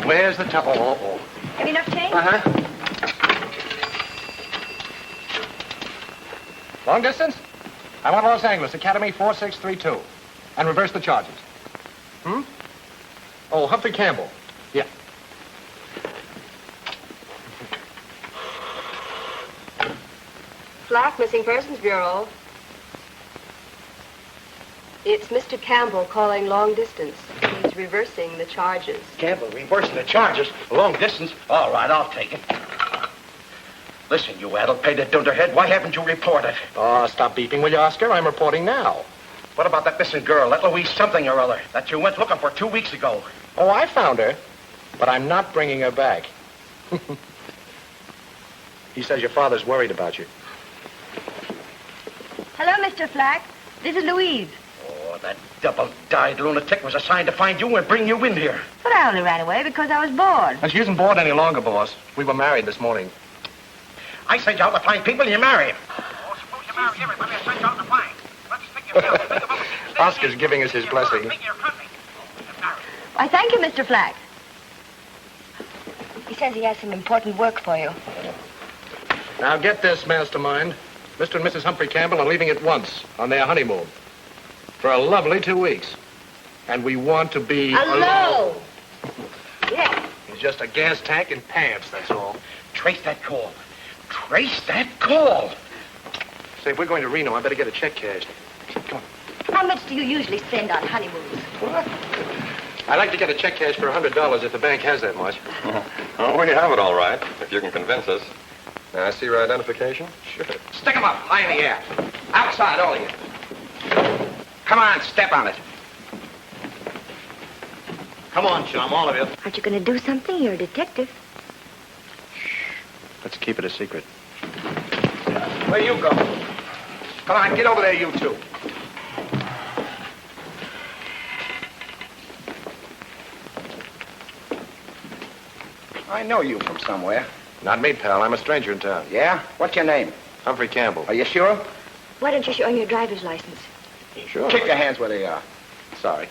Where's the top? Oh. Have you enough change? Uh-huh. Long distance? I want Los Angeles, Academy 4632. And reverse the charges. Oh, Humphrey Campbell. Yeah. Flack, Missing Persons Bureau. It's Mr. Campbell calling long distance. He's reversing the charges. Campbell, reversing the charges? Long distance? All right, I'll take it. Listen, you addle-pated dunderhead, why haven't you reported? Oh, stop beeping, will you, Oscar? I'm reporting now. What about that missing girl, that Louise something or other, that you went looking for 2 weeks ago? Oh, I found her, but I'm not bringing her back. He says your father's worried about you. Hello, Mr. Flack. This is Louise. Oh, that double-dyed lunatic was assigned to find you and bring you in here. But I only ran away because I was bored. And she isn't bored any longer, boss. We were married this morning. I sent you out to find people and you marry him. Oh, suppose you marry everybody I sent you out to find. Let's think yourself. Oscar's giving us his blessing. Why, thank you, Mr. Flack. He says he has some important work for you. Now get this, mastermind. Mr. and Mrs. Humphrey Campbell are leaving at once on their honeymoon. For a lovely 2 weeks. And we want to be alone. Yeah. He's just a gas tank and pants, that's all. Trace that call. Trace that call. Say, if we're going to Reno, I better get a check cashed. Come on. How much do you usually spend on honeymoons? What? I'd like to get a check cash for $100 if the bank has that much. Oh, we have it all right, if you can convince us. Now, I see your identification? Sure. Stick 'em up, high in the air. Outside, all of you. Come on, step on it. Come on, chum, all of you. Aren't you going to do something? You're a detective. Let's keep it a secret. Where you go? Come on, get over there, you two. I know you from somewhere. Not me, pal. I'm a stranger in town. Yeah? What's your name? Humphrey Campbell. Are you sure? Why don't you show him your driver's license? Sure. Keep your hands where they are. Sorry.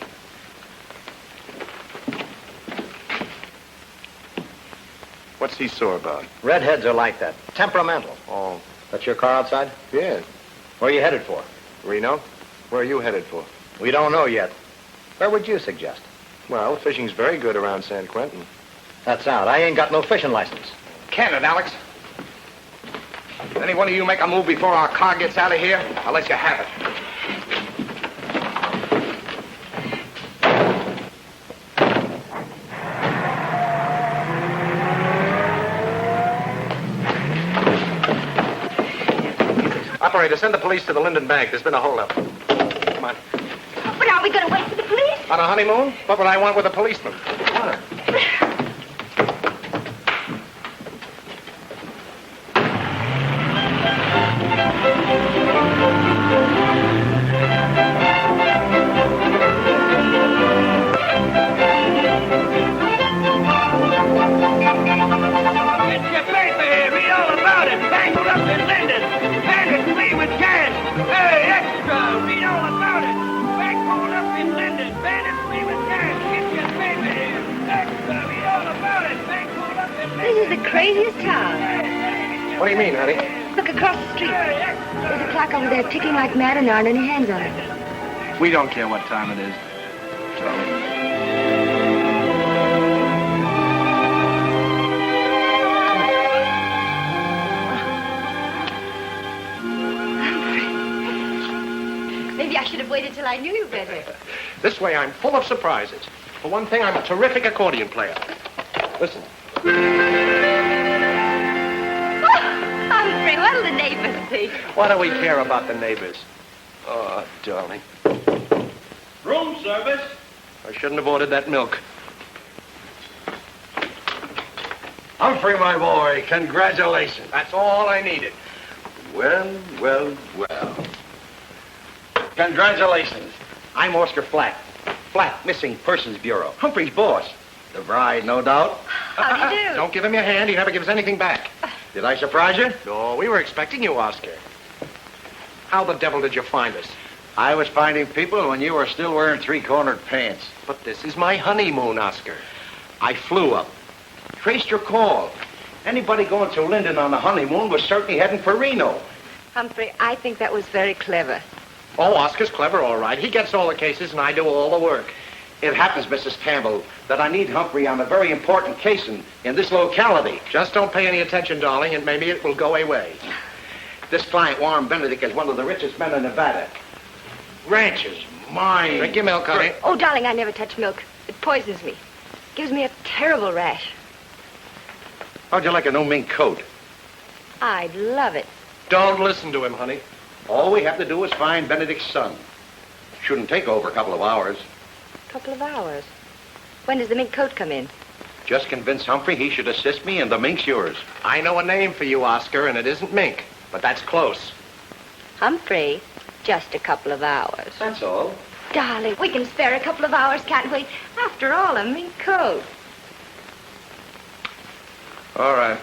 What's he sore about? Redheads are like that. Temperamental. Oh, That's your car outside? yeah. Where are you headed for? Reno? Where are you headed for? We don't know yet. Where would you suggest? Well, fishing's very good around San Quentin. That's out. I ain't got no fishing license. Can it, Alex? Any one of you make a move before our car gets out of here, I'll let you have it. Operator, send the police to the Linden Bank. There's been a holdup. Come on. But are we going to wait for the police? On a honeymoon? What would I want with a policeman? Come on. Get your paper here. Read all about it. Bankrupt in Linden. Bandit free with cash. Hey, extra. Read all about it. Bankrupt in Linden. Bandit free with cash. Get your paper here. Extra. Read all about it. Bankrupt in Linden. This is the craziest town. What do you mean, honey? Look across the street. There's a clock over there ticking like mad and there aren't any hands on it. We don't care what time it is. Charlie. Maybe I should have waited till I knew you better. This way, I'm full of surprises. For one thing, I'm a terrific accordion player. Listen. Humphrey, what'll the neighbors think? What do we care about the neighbors? Oh, darling. Room service. I shouldn't have ordered that milk. Humphrey, my boy, congratulations. That's all I needed. Well. Congratulations. I'm Oscar Flack. Flack, Missing Persons Bureau. Humphrey's boss. The bride, no doubt. How do you do? Don't give him your hand. He never gives anything back. Did I surprise you? No, we were expecting you, Oscar. How the devil did you find us? I was finding people when you were still wearing three-cornered pants. But this is my honeymoon, Oscar. I flew up. Traced your call. Anybody going to Linden on the honeymoon was certainly heading for Reno. Humphrey, I think that was very clever. Oh, Oscar's clever, all right. He gets all the cases and I do all the work. It happens, Mrs. Campbell, that I need Humphrey on a very important case in this locality. Just don't pay any attention, darling, and maybe it will go away. This client, Warren Benedict, is one of the richest men in Nevada. Ranches, mines. Drink your milk, honey. Oh, darling, I never touch milk. It poisons me. Gives me a terrible rash. How'd you like a no mink coat? I'd love it. Don't listen to him, honey. All we have to do is find Benedict's son. Shouldn't take over a couple of hours. Couple of hours. When does the mink coat come in? Just convince Humphrey he should assist me, and the mink's yours. I know a name for you, Oscar, and it isn't mink, but that's close. Humphrey, just a couple of hours. That's all. Darling, we can spare a couple of hours, can't we? After all, a mink coat. All right.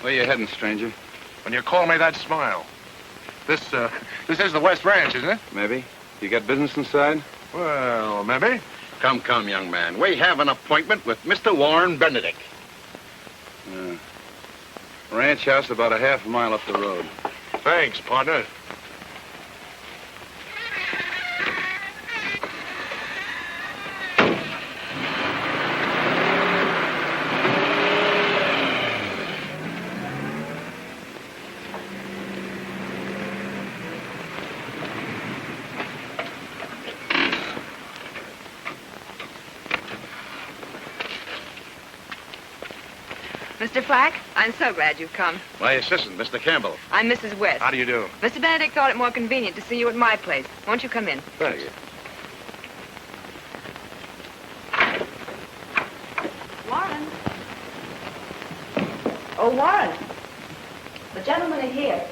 Where you heading, stranger? When you call me that, smile. This is the West Ranch, isn't it? Maybe. You got business inside? Well, maybe. Come, young man. We have an appointment with Mr. Warren Benedict. Ranch house about a half a mile up the road. Thanks, partner. Mr. Flack, I'm so glad you've come. My assistant, Mr. Campbell. I'm Mrs. West. How do you do? Mr. Benedict thought it more convenient to see you at my place. Won't you come in? Thanks. Warren. Oh, Warren. The gentlemen are here.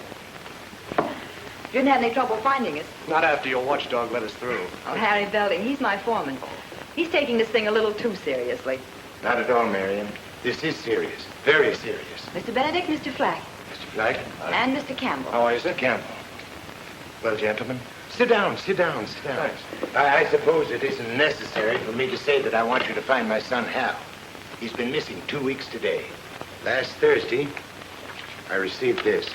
You didn't have any trouble finding us. Not after your watchdog let us through. Oh, Harry Belding, he's my foreman. He's taking this thing a little too seriously. Not at all, Marion. This is serious. Very serious. Mr. Benedict, Mr. Flack, Mr. Flack? and Mr. Campbell. How is it? Campbell. Well, gentlemen, sit down. Thanks. I suppose it isn't necessary for me to say that I want you to find my son, Hal. He's been missing 2 weeks today. Last Thursday, I received this.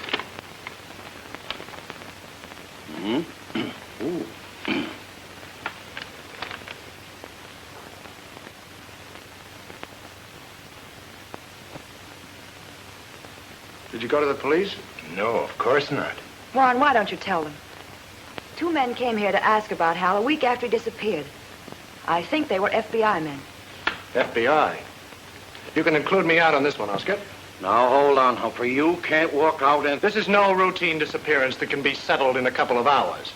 Ooh. Did you go to the police? No, of course not. Warren, why don't you tell them? 2 men came here to ask about Hal a week after he disappeared. I think they were FBI men. FBI. You can include me out on this one, Oscar. Now, hold on, Humphrey. You can't walk out and... This is no routine disappearance that can be settled in a couple of hours.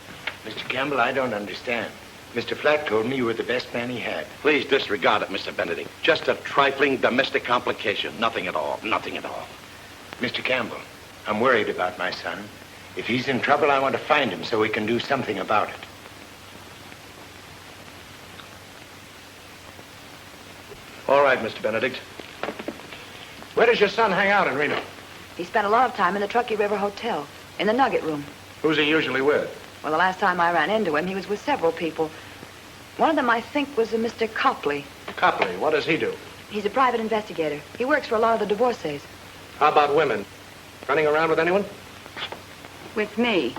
Mr. Campbell, I don't understand. Mr. Flack told me you were the best man he had. Please disregard it, Mr. Benedict. Just a trifling domestic complication. Nothing at all. Mr. Campbell, I'm worried about my son. If he's in trouble, I want to find him so we can do something about it. All right, Mr. Benedict. Where does your son hang out in Reno? He spent a lot of time in the Truckee River Hotel, in the Nugget Room. Who's he usually with? Well, the last time I ran into him, he was with several people. One of them, I think, was a Mr. Copley. Copley. What does he do? He's a private investigator. He works for a lot of the divorcees. How about women? Running around with anyone? With me.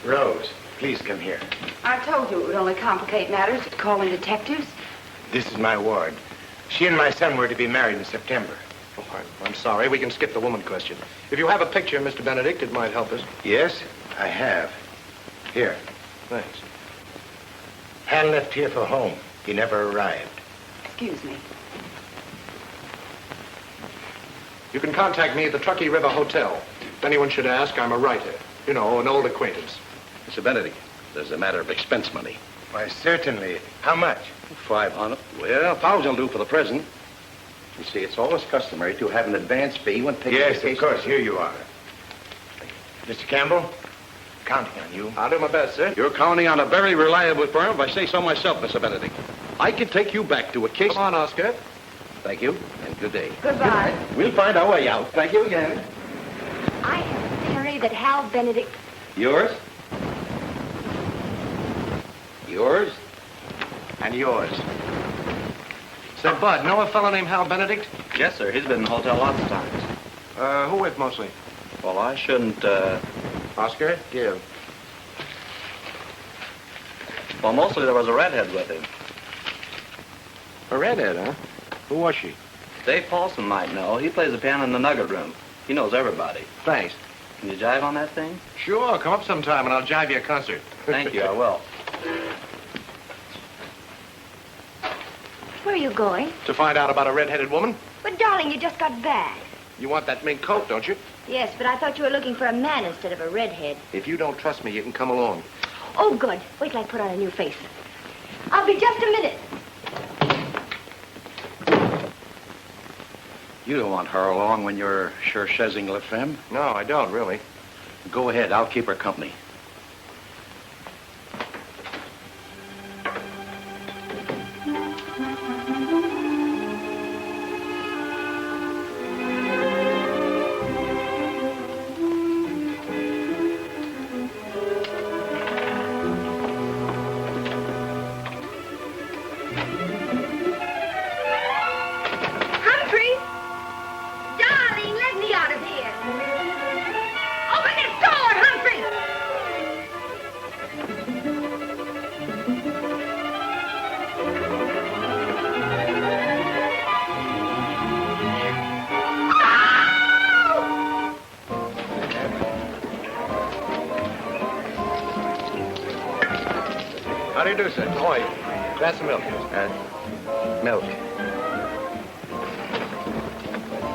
Rose, please come here. I told you it would only complicate matters, calling detectives. This is my ward. She and my son were to be married in September. Oh, I'm sorry. We can skip the woman question. If you have a picture, Mr. Benedict, it might help us. Yes, I have. Here. Thanks. Hal left here for home. He never arrived. Excuse me. You can contact me at the Truckee River Hotel. If anyone should ask, I'm a writer. You know, an old acquaintance. Mr. Benedict, there's a matter of expense money. Why, certainly. How much? 500. Well, 1,000 will do for the present. You see, it's always customary to have an advance fee when taking Yes, the case. of course. Here you are. Mr. Campbell, counting on you. I'll do my best, sir. You're counting on a very reliable firm, if I say so myself, Mr. Benedict. I can take you back to a case. Come on, Oscar. Thank you, and good day. Goodbye. We'll find our way out. Thank you again. I have a theory that Hal Benedict... Yours? Yours? And yours. Say, Bud, know a fellow named Hal Benedict? Yes, sir. He's been in the hotel lots of times. Who with mostly? Well, I shouldn't, Oscar, give. Well, mostly there was a redhead with him. A redhead, huh? Who was she? Dave Paulson might know. He plays the piano in the Nugget Room. He knows everybody. Thanks. Can you jive on that thing? Sure, come up sometime and I'll jive you a concert. Thank you, I will. Where are you going? To find out about a red-headed woman? But, darling, you just got back. You want that mink coat, don't you? Yes, but I thought you were looking for a man instead of a redhead. If you don't trust me, you can come along. Oh, good. Wait till I put on a new face. I'll be just a minute. You don't want her along when you're cherchezing la femme. No, I don't, really. Go ahead. I'll keep her company. Humphrey! Darling, let me out of here. Open this door, Humphrey! How do you do, sir? How are you? Glass of milk. Milk.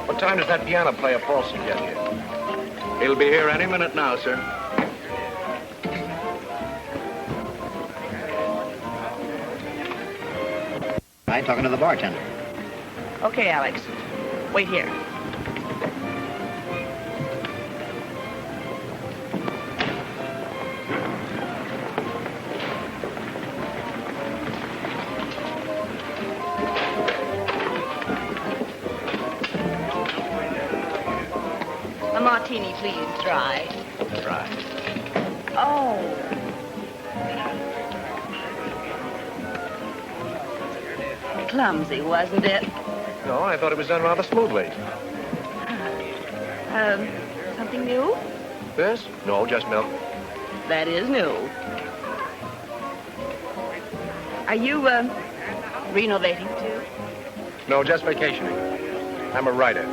What time does that piano player Paulson get here? He'll be here any minute now, sir. I'm talking to the bartender. Okay, Alex. Wait here. A martini, please, dry. Right. Oh. Clumsy, wasn't it? No, I thought it was done rather smoothly. Something new? This? No, just milk. That is new. Are you, renovating too? No, just vacationing. I'm a writer.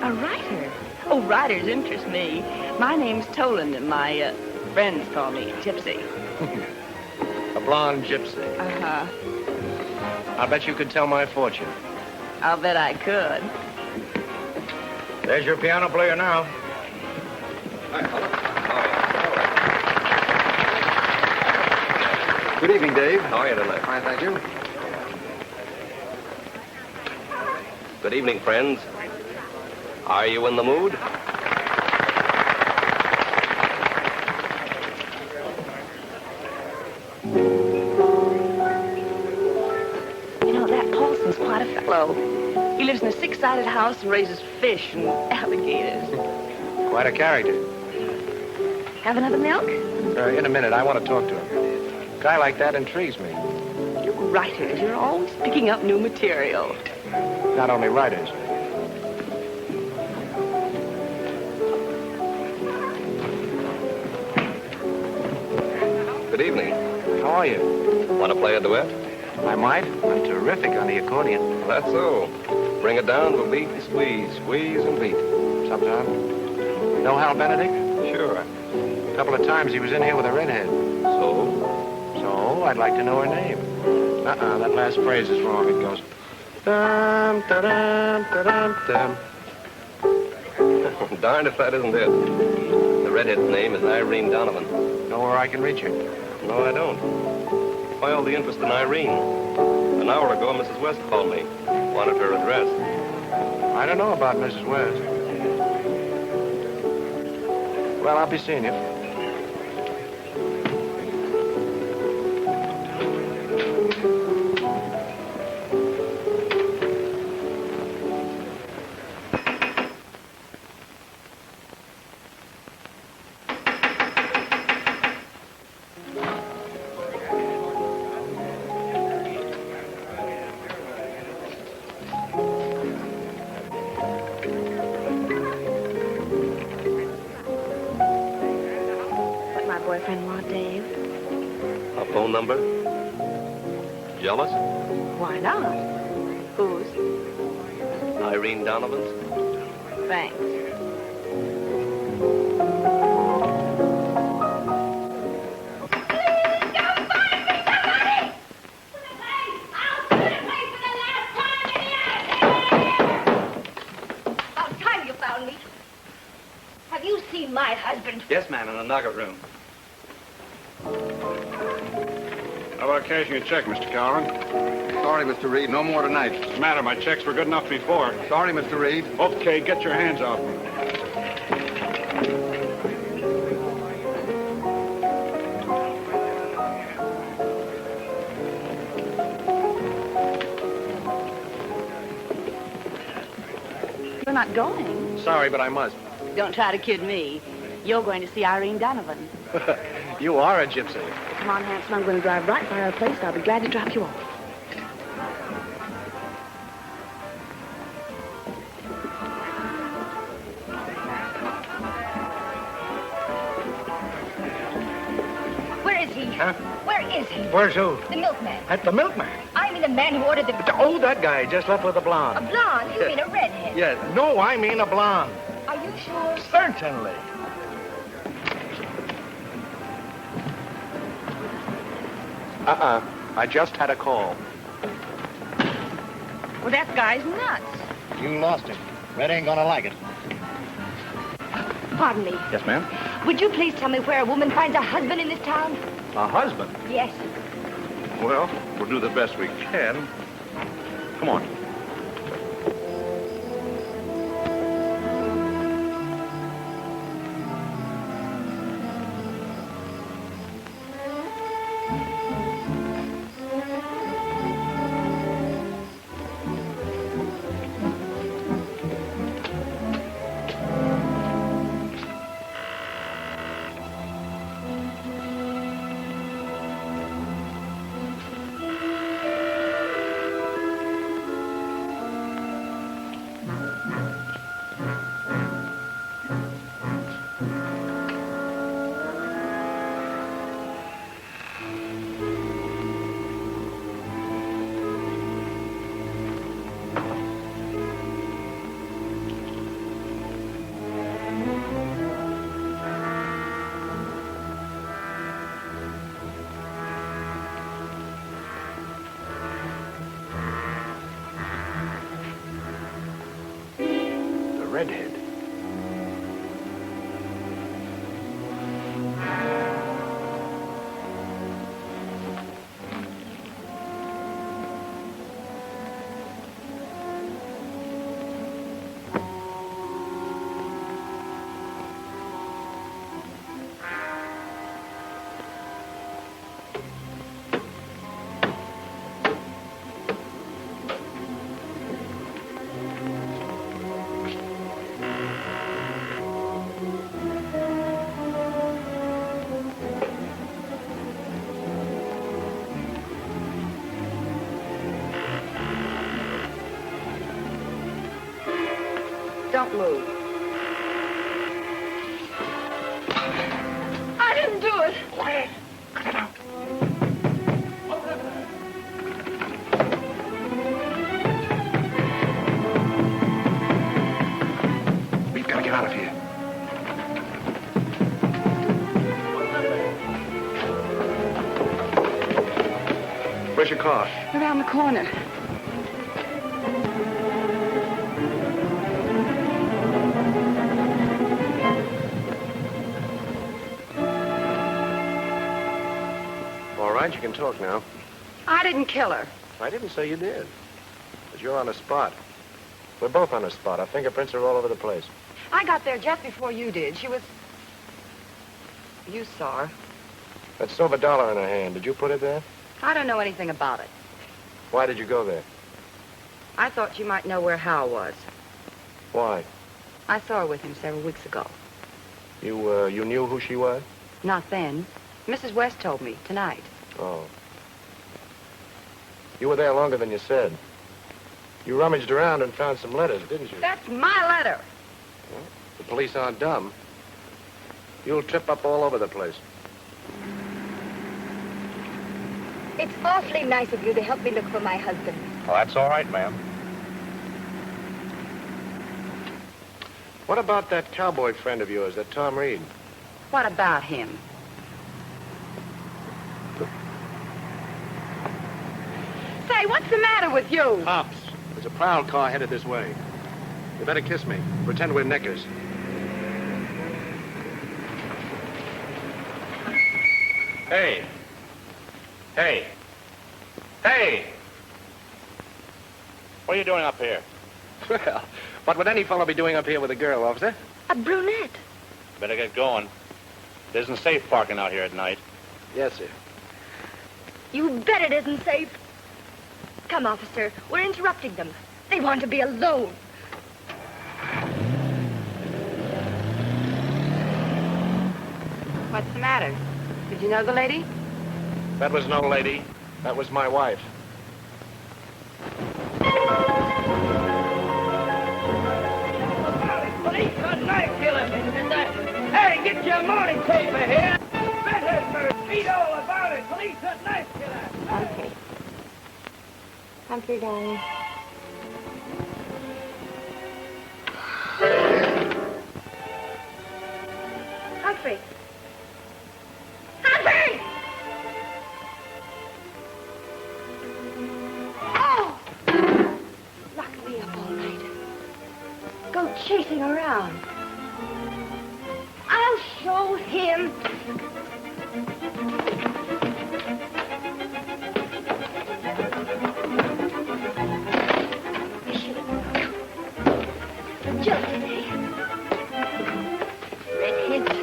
A writer? Oh, writers interest me. My name's Toland, and my, friends call me Gypsy. A blonde gypsy. Uh-huh. I'll bet you could tell my fortune. I'll bet I could. There's your piano player now. Good evening, Dave. How are you tonight? Fine, thank you. Good evening, friends. Are you in the mood? You know, that Paulson's quite a fellow. He lives in a six-sided house and raises fish and alligators. Quite a character. Have another milk? In a minute, I want to talk to him. A guy like that intrigues me. You writers, you're always picking up new material. Not only writers. Good evening. How are you? Want to play a duet? I might. I'm terrific on the accordion. That's so. Bring it down to a beat and squeeze. Squeeze and beat. Sometime. Know Hal Benedict? Sure. A couple of times he was in here with a redhead. So? So, I'd like to know her name. That last phrase is wrong. It goes... Dum, da-dum, da-dum, dum. Darned if that isn't it. The redhead's name is Irene Donovan. Know where I can reach her? No, I don't. Why all the interest in Irene? An hour ago, Mrs. West called me. Wanted her address. I don't know about Mrs. West. Well, I'll be seeing you. boyfriend want, Dave? A phone number? Jealous? Why not? Whose? Irene Donovan's? Thanks. About time you found me. Have you seen my husband? Yes, ma'am, in the nugget room. How about cashing a check, Mr. Calvin? Sorry, Mr. Reed. No more tonight. What's the matter? My checks were good enough before. Sorry, Mr. Reed. Okay, get your hands off me. You're not going. Sorry, but I must. Don't try to kid me. You're going to see Irene Donovan. You are a gypsy. Come on, handsome. I'm going to drive right by our place. I'll be glad to drop you off. Where is he? Huh? Where is he? Where's who? The milkman. At the milkman. I mean the man who ordered the... Oh, that guy just left with a A blonde. blonde? You mean a redhead? Yes. No, I mean a blonde. Are you sure? Certainly. I just had a call. Well, that guy's nuts. You lost him. Red ain't gonna like it. Pardon me. Yes, ma'am? Would you please tell me where a woman finds a husband in this town? A husband? Yes. Well, we'll do the best we can. Come on. Redhead. Don't move. I didn't do it. Quiet. Cut it out. We've got to get out of here. Where's your car? Around the corner. All right, you can talk now. I didn't kill her. I didn't say you did. But you're on the spot. We're both on the spot. Our fingerprints are all over the place. I got there just before you did. She was... You saw her. That silver dollar in her hand, did you put it there? I don't know anything about it. Why did you go there? I thought you might know where Hal was. Why? I saw her with him several weeks ago. You knew who she was? Not then. Mrs. West told me tonight. Oh. You were there longer than you said. You rummaged around and found some letters, didn't you? That's my letter. The police aren't dumb. You'll trip up all over the place. It's awfully nice of you to help me look for my husband. Oh, that's all right, ma'am. What about that cowboy friend of yours, that Tom Reed? What about him? Say, what's the matter with you? Pops, there's a prowl car headed this way. You better kiss me. Pretend we're neckers. Hey. Hey. Hey! What are you doing up here? Well, what would any fellow be doing up here with a girl, officer? A brunette. Better get going. It isn't safe parking out here at night. Yes, sir. You bet it isn't safe. Come, officer. We're interrupting them. They want to be alone. What's the matter? Did you know the lady? That was no lady. That was my wife. Police are knife killers. Hey, get your morning paper here. Better read all about it. Police are knife killers. Okay. Humphrey, darling. Humphrey. Humphrey! Oh! Locked me up all night. Go chasing around. I'll show him. I should have just today. Redheads.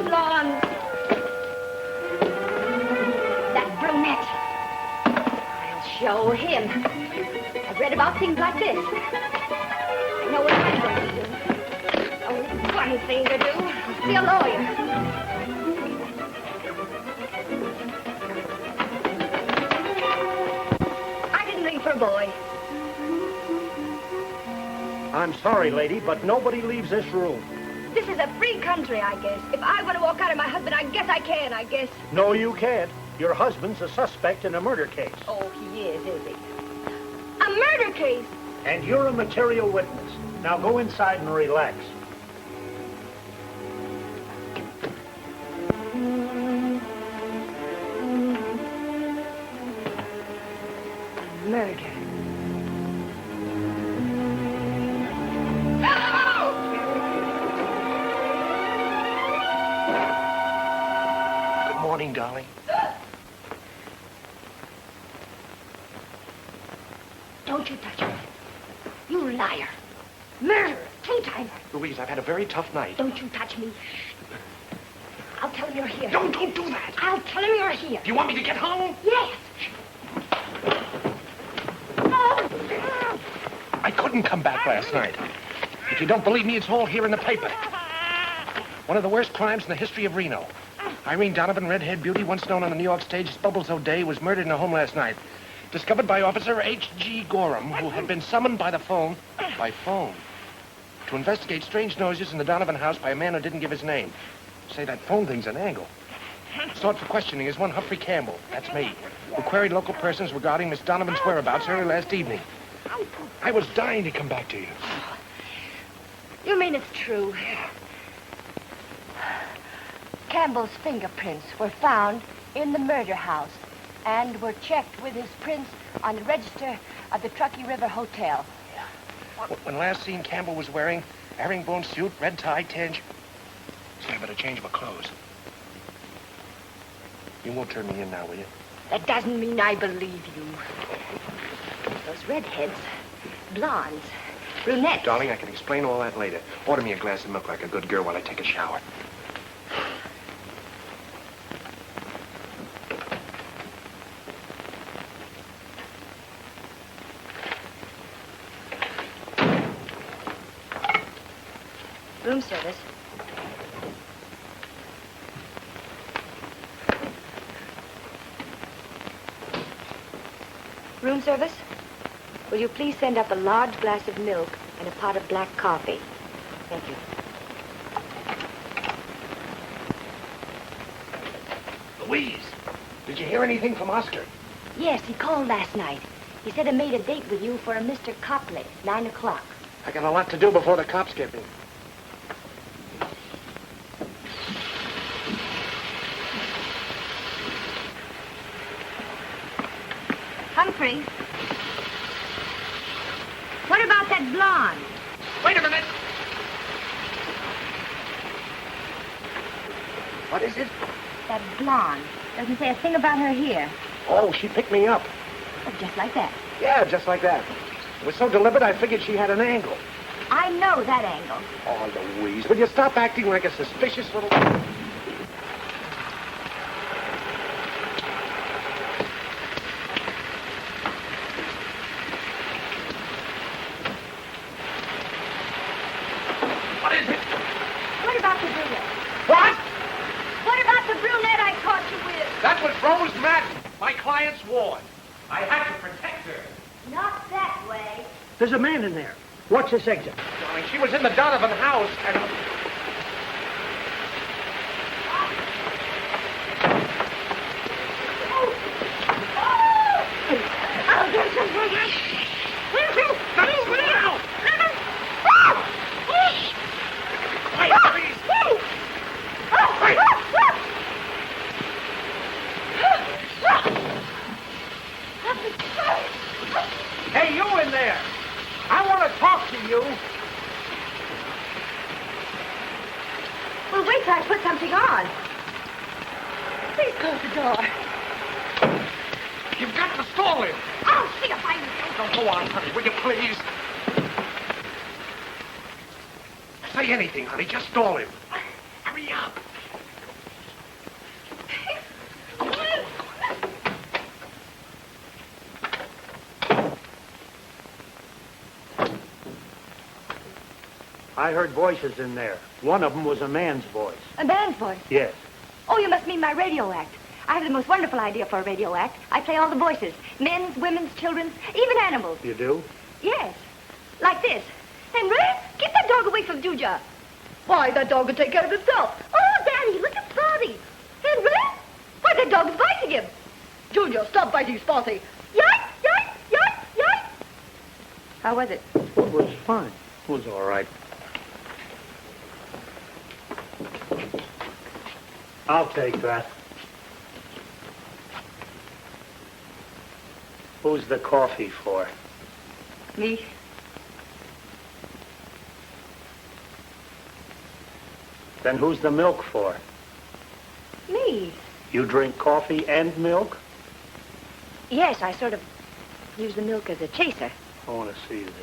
Blondes. That brunette. I'll show him. I've read about things like this. I know what I'm going to do. Only one thing to do. I'll be a lawyer. I didn't ring for a boy. I'm sorry, lady, but nobody leaves this room. This is a free country, I guess. If I want to walk out of my husband, I guess I can, I guess. No, you can't. Your husband's a suspect in a murder case. Oh, he is he? A murder case? And you're a material witness. Now go inside and relax. Murder. Good morning, darling. Don't you touch me. You liar. Murderer. Two-timer. Louise, I've had a very tough night. Don't you touch me. I'll tell him you're here. Don't do that. I'll tell him you're here. Do you want me to get home? Yes. I couldn't come back last night. If you don't believe me, it's all here in the paper. One of the worst crimes in the history of Reno. Irene Donovan, redhead beauty, once known on the New York stage as Bubbles O'Day, was murdered in her home last night. Discovered by Officer H.G. Gorham, who had been summoned by phone, to investigate strange noises in the Donovan house by a man who didn't give his name. Say, that phone thing's an angle. Sought for questioning is one Humphrey Campbell, that's me, who queried local persons regarding Miss Donovan's whereabouts early last evening. I was dying to come back to you. You mean it's true? Campbell's fingerprints were found in the murder house and were checked with his prints on the register of the Truckee River Hotel. When last seen, Campbell was wearing a herringbone suit, red tie, tan... Say, I better change my clothes. You won't turn me in now, will you? That doesn't mean I believe you. Those redheads, blondes, brunettes. Darling, I can explain all that later. Order me a glass of milk like a good girl while I take a shower. Room service. Room service? Will you please send up a large glass of milk and a pot of black coffee? Thank you. Louise, Did you hear anything from Oscar? Yes, he called last night. He said he made a date with you for a Mr. Copley, 9 o'clock. I got a lot to do before the cops get me. Humphrey. What about that blonde? Wait a minute. What is it? That blonde. Doesn't say a thing about her here. Oh, she picked me up. Oh, just like that. Yeah, just like that. It was so deliberate, I figured she had an angle. I know that angle. Oh, Louise, will you stop acting like a suspicious little... What is it? What about the brunette? What? What about the brunette I caught you with? That was Rose Madden, my client's ward. I had to protect her. Not that way. There's a man in there. Watch this exit. Darling, she was in the Donovan house and... I'll get some for you. Wait, please. Wait. Hey, you in there. I want to talk to you. Well, wait till I put something on. Please close the door. You've got to stall him. I'll see if I can. Don't go on, honey, will you please? Say anything, honey. Just stall him. Hurry up. I heard voices in there. One of them was a man's voice. A man's voice. Yes. Oh, you must mean my radio act. I have the most wonderful idea for a radio act. I play all the voices. Men's, women's, children's, even animals. You do? Yes. Like this. Henry, keep that dog away from Juja. Why, that dog will take care of himself. Oh, Daddy, look at Spotty. Henry, why, that dog is biting him. Julia, stop biting Spotty. Yoink, yoink, yoink, yoink. How was it? It was fine. It was all right. I'll take that. Who's the coffee for? Me. Then who's the milk for? Me. You drink coffee and milk? Yes, I sort of use the milk as a chaser. I want to see this.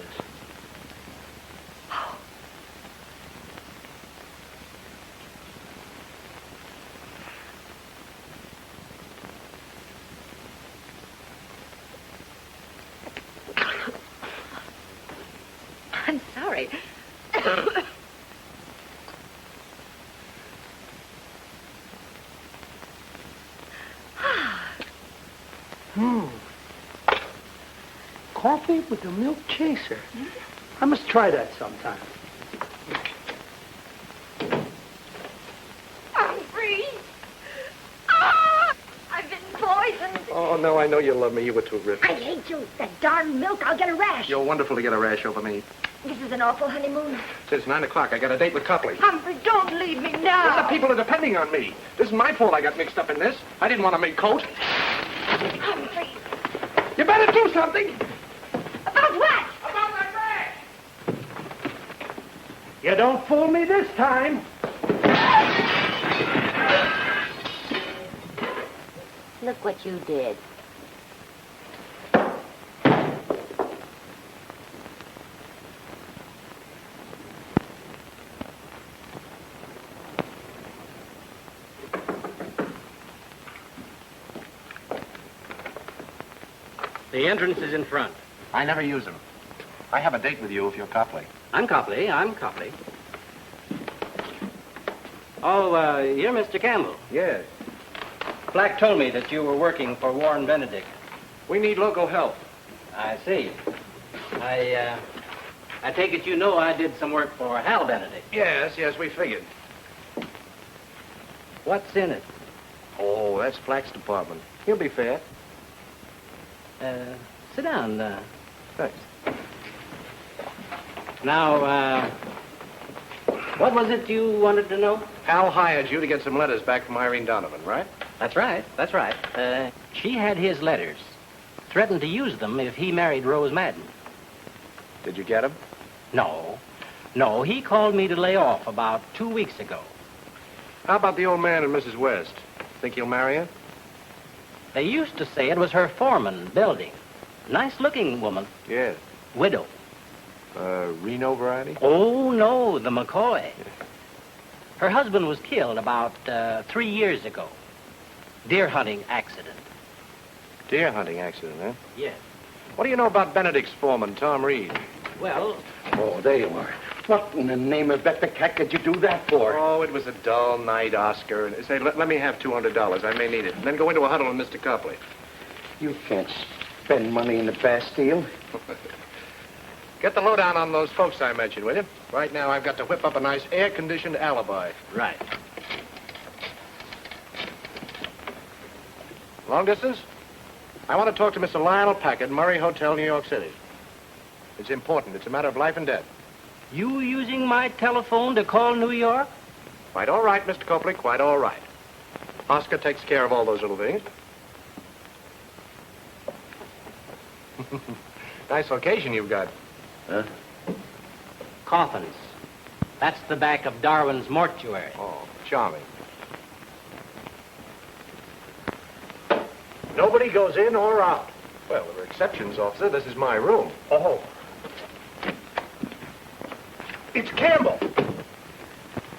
I'm sorry. Coffee with a milk chaser. I must try that sometime. I'm free. Ah! I've been poisoned. Oh, no, I know you love me. You were terrific. I hate you. That darn milk, I'll get a rash. You're wonderful to get a rash over me. This is an awful honeymoon. Since 9 o'clock, I got a date with Copley. Humphrey, don't leave me The now. people are depending on me. This is my fault I got mixed up in this. I didn't want to make coat. Humphrey. You better do something. About what? About my rash. You don't fool me this time. Look what you did. The entrance is in front. I never use them. I have a date with you if you're Copley. I'm Copley. Oh, you're Mr. Campbell. Yes. Black told me that you were working for Warren Benedict. We need local help. I see. I take it you know I did some work for Hal Benedict. Yes, we figured. What's in it? Oh, that's Black's department. He'll be fair. Sit down. Thanks. Now, what was it you wanted to know? Hal hired you to get some letters back from Irene Donovan, right? That's right. That's right. She had his letters. Threatened to use them if he married Rose Madden. Did you get them? No. No, he called me to lay off about 2 weeks ago. How about the old man and Mrs. West? Think he'll marry her? They used to say it was her foreman, Belding. Nice-looking woman. Yes. Widow. Reno variety? Oh, no, the McCoy. Her husband was killed about 3 years ago. Deer hunting accident. Deer hunting accident, huh? Yes. What do you know about Benedict's foreman, Tom Reed? Well... Oh, there you are. What in the name of Beth the Cat did you do that for? Oh, it was a dull night, Oscar. And say, let me have $200. I may need it. And then go into a huddle with Mr. Copley. You can't spend money in the Bastille. Get the lowdown on those folks I mentioned, will you? Right now, I've got to whip up a nice air-conditioned alibi. Right. Long distance? I want to talk to Mr. Lionel Packard, Murray Hotel, New York City. It's important. It's a matter of life and death. You using my telephone to call New York? Quite all right, Mr. Copley, quite all right. Oscar takes care of all those little things. Nice location you've got. Huh? Coffins. That's the back of Darwin's mortuary. Oh, charming. Nobody goes in or out. Well, there are exceptions, officer. This is my room. Oh. It's Campbell.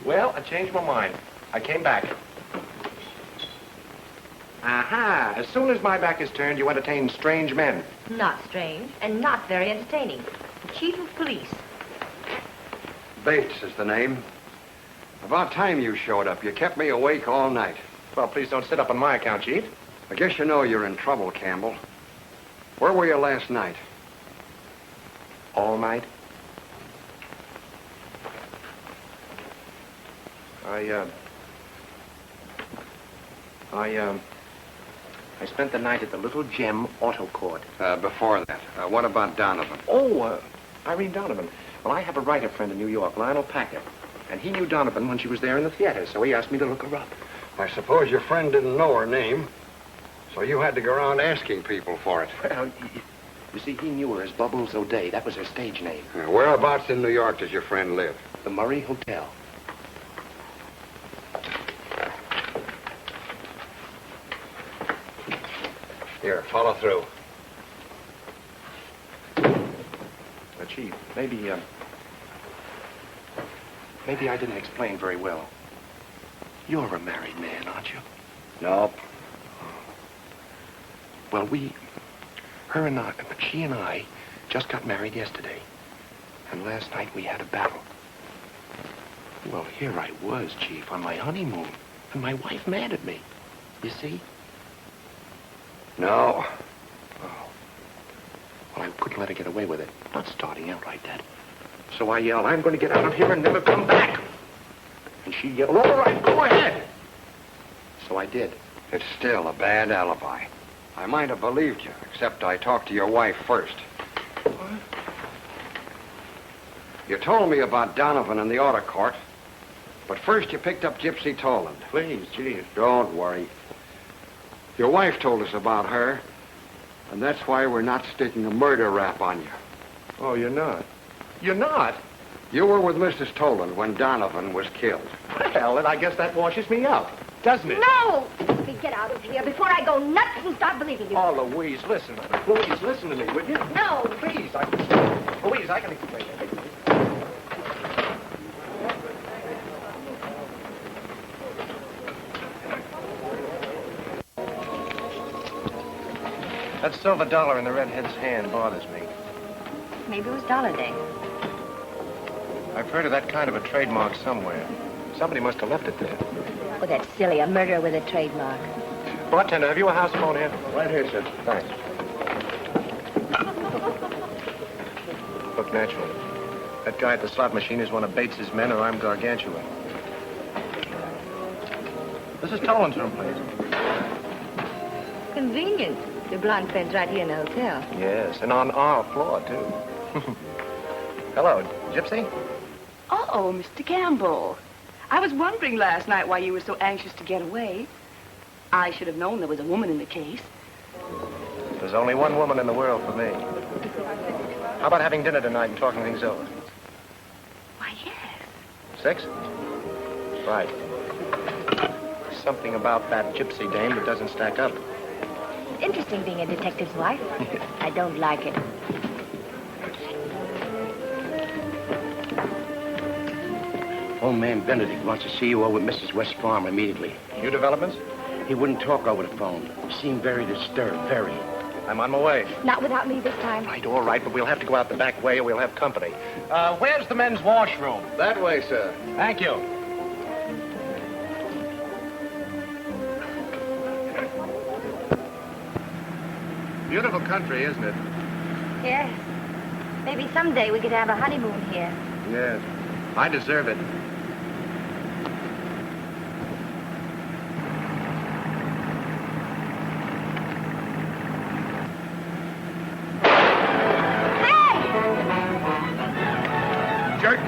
Well, I changed my mind. I came back. Aha! As soon as my back is turned, you entertain strange men. Not strange, and not very entertaining. The chief of police. Bates is the name. About time you showed up. You kept me awake all night. Well, please don't sit up on my account, Chief. I guess you know you're in trouble, Campbell. Where were you last night? All night? I spent the night at the Little Gem Auto Court. Before that, what about Donovan? Oh, Irene Donovan. Well, I have a writer friend in New York, Lionel Packard. And he knew Donovan when she was there in the theater, so he asked me to look her up. I suppose your friend didn't know her name, so you had to go around asking people for it. Well, you see, he knew her as Bubbles O'Day. That was her stage name. Whereabouts in New York does your friend live? The Murray Hotel. Here, follow through. Chief, maybe I didn't explain very well. You're a married man, aren't you? Nope. Well, she and I just got married yesterday. And last night we had a battle. Well, here I was, Chief, on my honeymoon. And my wife mad at me. You see? No. Oh. Well, I couldn't let her get away with it. Not starting out like that. So I yelled, I'm going to get out of here and never come back. And she yelled, all right, go ahead. So I did. It's still a bad alibi. I might have believed you, except I talked to your wife first. What? You told me about Donovan and the auto court, but first you picked up Gypsy Toland. Please, Chief. Don't worry. Your wife told us about her, and that's why we're not sticking a murder rap on you. Oh, you're not? You're not? You were with Mrs. Toland when Donovan was killed. Well, then I guess that washes me out, doesn't it? No! Get out of here before I go nuts and start believing you. Oh, Louise, listen. Louise, listen to me, would you? No. Please, Louise, I can explain it. That silver dollar in the redhead's hand bothers me. Maybe it was Dollar Day. I've heard of that kind of a trademark somewhere. Somebody must have left it there. Oh, that's silly. A murderer with a trademark. Bartender, have you a house phone here? Right here, sir. Thanks. Look, naturally. That guy at the slot machine is one of Bates's men, or I'm Gargantua. This is Toland's room, please. Convenient. Your blonde friend's right here in the hotel. Yes, and on our floor, too. Hello, Gypsy. Oh, Mr. Campbell. I was wondering last night why you were so anxious to get away. I should have known there was a woman in the case. There's only one woman in the world for me. How about having dinner tonight and talking things over? Why, yes. 6? Right. Something about that Gypsy dame that doesn't stack up. Interesting being a detective's wife. I don't like it. Old man Benedict wants to see you over at Mrs. West's farm immediately. New developments? He wouldn't talk over the phone. He seemed very disturbed, very. I'm on my way. Not without me this time. Right, all right, but we'll have to go out the back way or we'll have company. Where's the men's washroom? That way, sir. Thank you. Beautiful country, isn't it? Yes. Maybe someday we could have a honeymoon here. Yes. I deserve it. Jerk,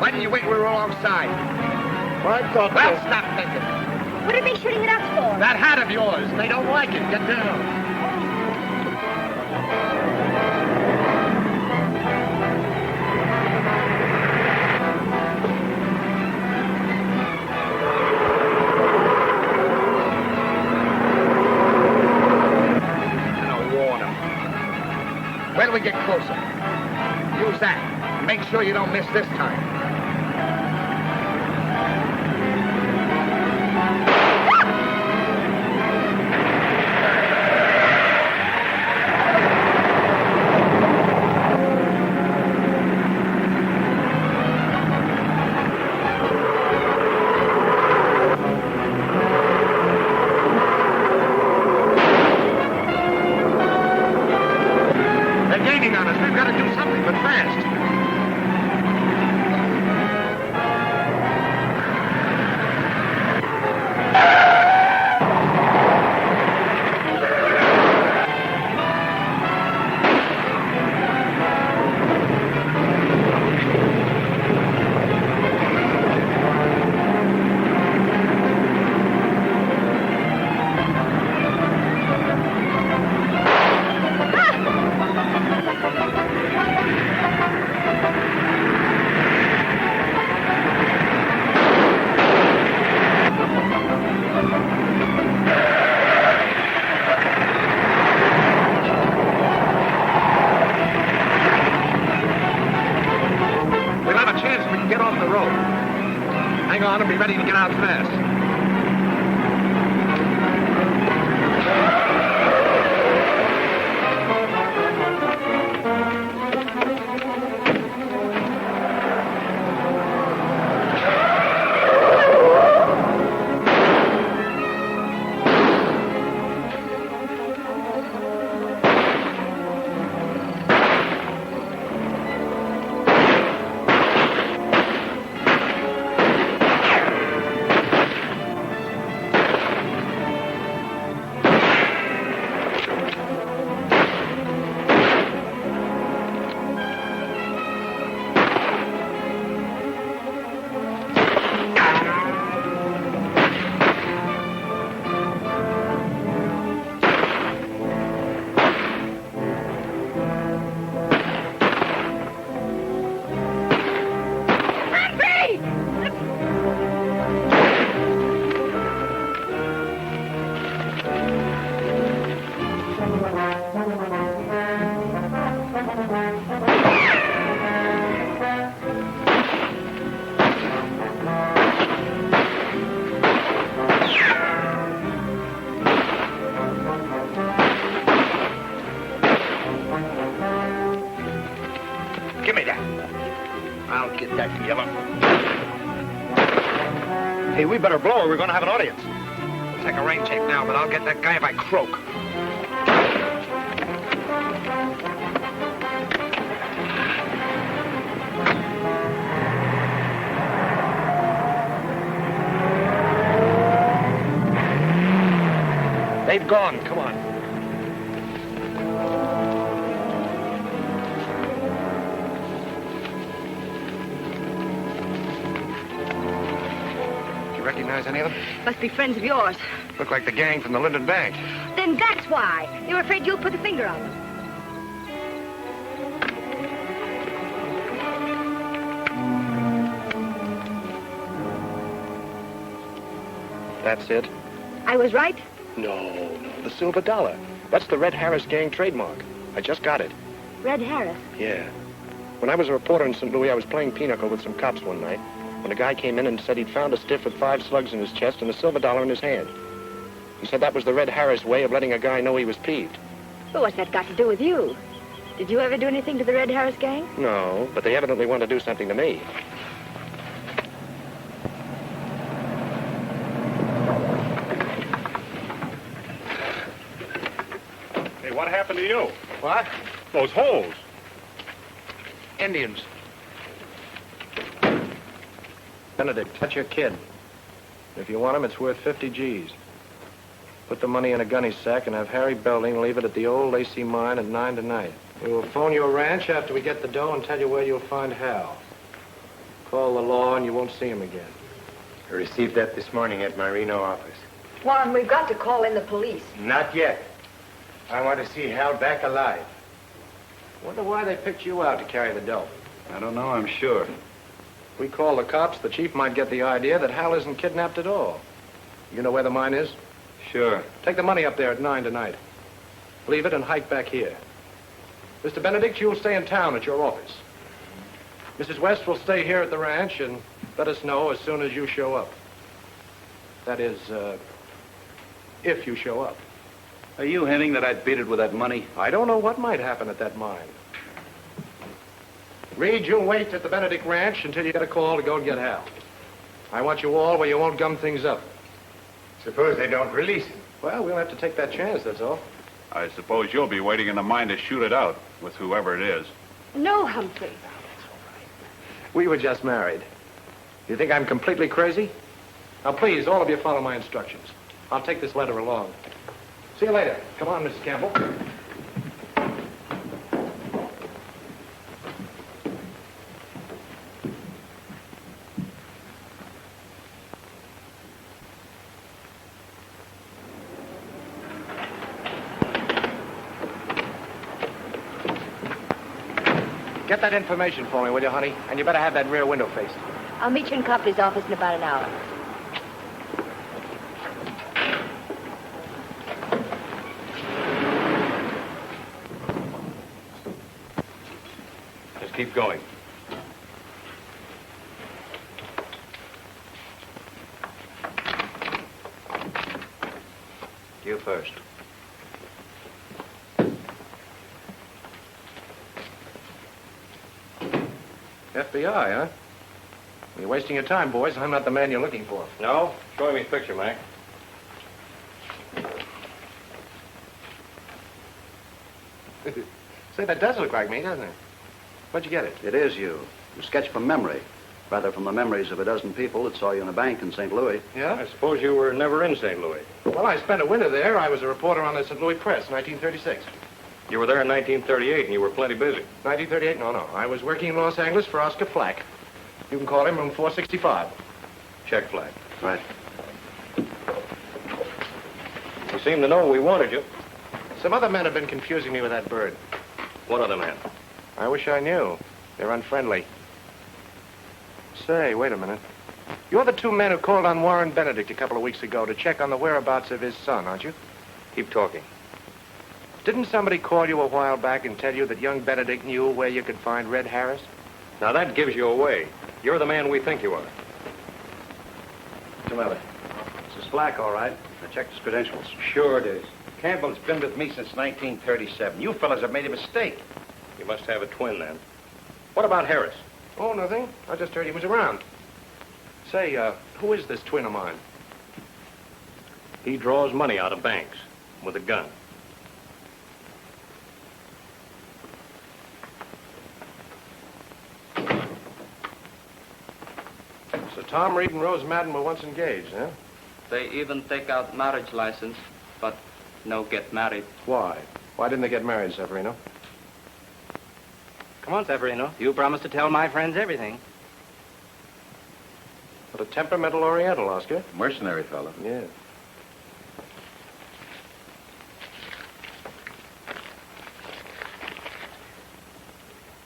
why didn't you wait when we were alongside? I thought Well, stop thinking. What are they shooting at us for? That hat of yours. They don't like it. Get down. Wait till we get closer. Use that. Make sure you don't miss this time. Ready to get out fast. Give me that. I'll get that yellow. Hey, we better blow or we're going to have an audience. We'll take a rain check now, but I'll get that guy if I croak. They've gone. Come on. Do you recognize any of them? Must be friends of yours. Look like the gang from the Linden Bank. Then that's why. They were afraid you'd put the finger on them. That's it? I was right? No, the silver dollar. That's the Red Harris gang trademark. I just got it. Red Harris. Yeah. When I was a reporter in St. Louis, I was playing pinochle with some cops one night when a guy came in and said he'd found a stiff with 5 slugs in his chest and a silver dollar in his hand. He said that was the Red Harris way of letting a guy know he was peeved. Well, what's that got to do with you? Did you ever do anything to the Red Harris gang? No, but they evidently want to do something to me. Hey, what happened to you? What? Those holes. Indians. Benedict, that's your kid. If you want him, it's worth 50 G's. Put the money in a gunny sack and have Harry Belding leave it at the old Lacey mine at 9 tonight. We will phone your ranch after we get the dough and tell you where you'll find Hal. Call the law and you won't see him again. I received that this morning at my Reno office. Juan, we've got to call in the police. Not yet. I want to see Hal back alive. Wonder why they picked you out to carry the dough. I don't know, I'm sure. If we call the cops, the chief might get the idea that Hal isn't kidnapped at all. You know where the mine is? Sure. Take the money up there at 9 tonight. Leave it and hike back here. Mr. Benedict, you'll stay in town at your office. Mrs. West will stay here at the ranch and let us know as soon as you show up. That is, if you show up. Are you hinting that I'd beat it with that money? I don't know what might happen at that mine. Reed, you'll wait at the Benedict Ranch until you get a call to go and get Hal. I want you all where you won't gum things up. Suppose they don't release him. Well, we'll have to take that chance, that's all. I suppose you'll be waiting in the mine to shoot it out with whoever it is. No, Humphrey. We were just married. You think I'm completely crazy? Now, please, all of you follow my instructions. I'll take this letter along. See you later. Come on, Mrs. Campbell. Get that information for me, will you, honey? And you better have that rear window faced. I'll meet you in Copley's office in about an hour. Just keep going. You first. FBI, huh? You're wasting your time, boys. I'm not the man you're looking for. No? Show me his picture, Mac. Say, that does look like me, doesn't it? Where'd you get it? It is you. You sketch from memory. Rather from the memories of a dozen people that saw you in a bank in St. Louis. Yeah? I suppose you were never in St. Louis. Well, I spent a winter there. I was a reporter on the St. Louis Press, 1936. You were there in 1938, and you were plenty busy. 1938? No. I was working in Los Angeles for Oscar Flack. You can call him room 465. Check Flack. Right. You seem to know we wanted you. Some other men have been confusing me with that bird. What other man? I wish I knew. They're unfriendly. Say, wait a minute. You're the 2 men who called on Warren Benedict a couple of weeks ago to check on the whereabouts of his son, aren't you? Keep talking. Didn't somebody call you a while back and tell you that young Benedict knew where you could find Red Harris? Now, that gives you away. You're the man we think you are. What's the matter? This is Flack, all right. I checked his credentials. Sure it is. Campbell's been with me since 1937. You fellas have made a mistake. You must have a twin, then. What about Harris? Oh, nothing. I just heard he was around. Say, who is this twin of mine? He draws money out of banks with a gun. So Tom Reed and Rose Madden were once engaged, huh? They even take out marriage license, but no get married. Why? Why didn't they get married, Severino? Come on, Severino. You promised to tell my friends everything. What a temperamental Oriental, Oscar. Mercenary fellow. Yeah.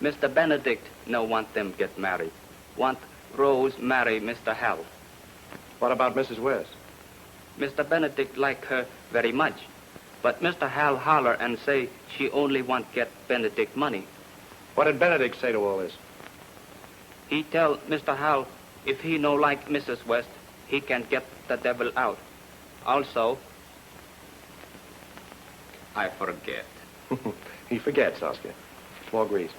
Mr. Benedict no want them get married. Want Rose marry Mr. Hal. What about Mrs. West? Mr. Benedict like her very much. But Mr. Hal holler and say she only want get Benedict money. What did Benedict say to all this? He tell Mr. Hal if he no like Mrs. West, he can get the devil out. Also, I forget. He forgets, Oscar. More grease.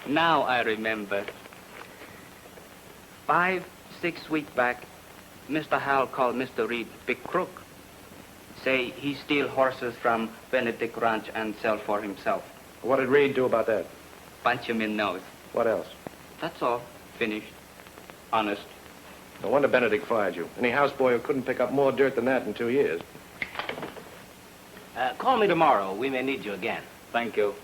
Now I remember. 5, 6 weeks back, Mr. Hal called Mr. Reed big crook. Say he steal horses from Benedict Ranch and sell for himself. What did Reed do about that? Punch him in nose. What else? That's all. Finished. Honest. No wonder Benedict fired you. Any houseboy who couldn't pick up more dirt than that in 2 years. Call me tomorrow. We may need you again. Thank you.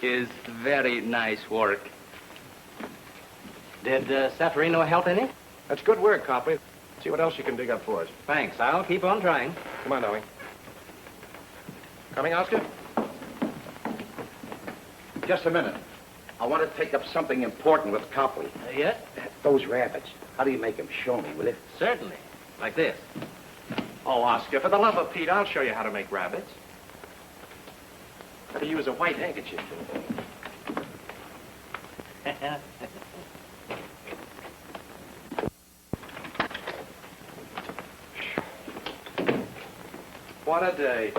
Is very nice work. Did Severino help any? That's good work, Copley. See what else you can dig up for us. Thanks. I'll keep on trying. Come on, Ellie. Coming, Oscar? Just a minute. I want to take up something important with Copley. Yes? Those rabbits. How do you make them? Show me, will you? Certainly. Like this. Oh, Oscar, for the love of Pete, I'll show you how to make rabbits. Got to use a white handkerchief. What a day.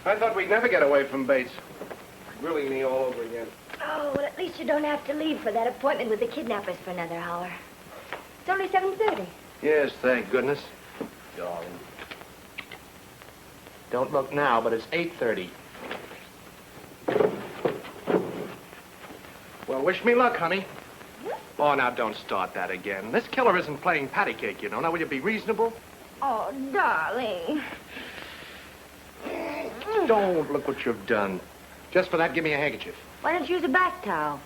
I thought we'd never get away from Bates. Grilling me all over again. Oh, well, at least you don't have to leave for that appointment with the kidnappers for another hour. It's only 7:30. Yes, thank goodness. Darling. Don't look now, but it's 8:30. Well, wish me luck, honey. Oh, now don't start that again. This killer isn't playing patty cake, you know. Now, will you be reasonable? Oh, darling. Don't. Look what you've done. Just for that, give me a handkerchief. Why don't you use a bath towel?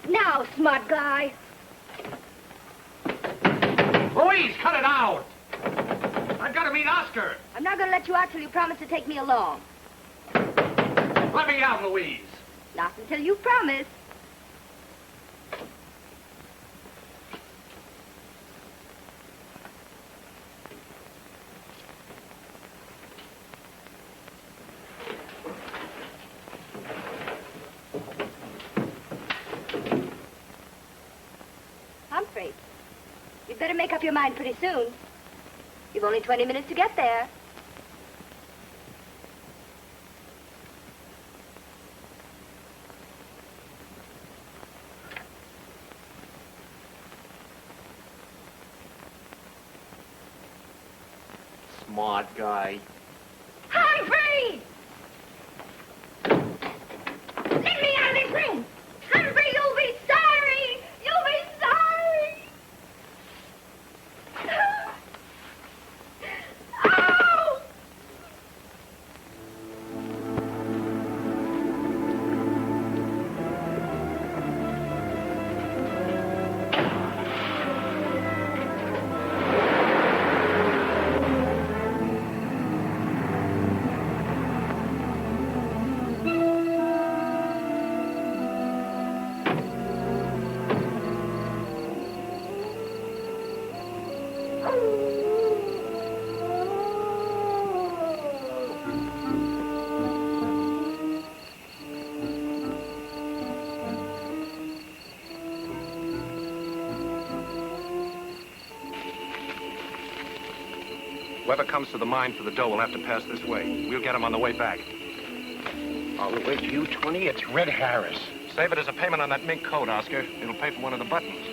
Now, smart guy. Louise, cut it out! I've got to meet Oscar. I'm not going to let you out till you promise to take me along. Let me out, Louise. Not until you promise. Humphrey, you'd better make up your mind pretty soon. You've only 20 minutes to get there. Smart guy. Humphrey! Let me out of this room! Humphrey, you'll be sorry! You'll be sorry! Oh! Whoever comes to the mine for the dough will have to pass this way. We'll get him on the way back. I'll wait you 20. It's Red Harris. Save it as a payment on that mink coat, Oscar. It'll pay for one of the buttons.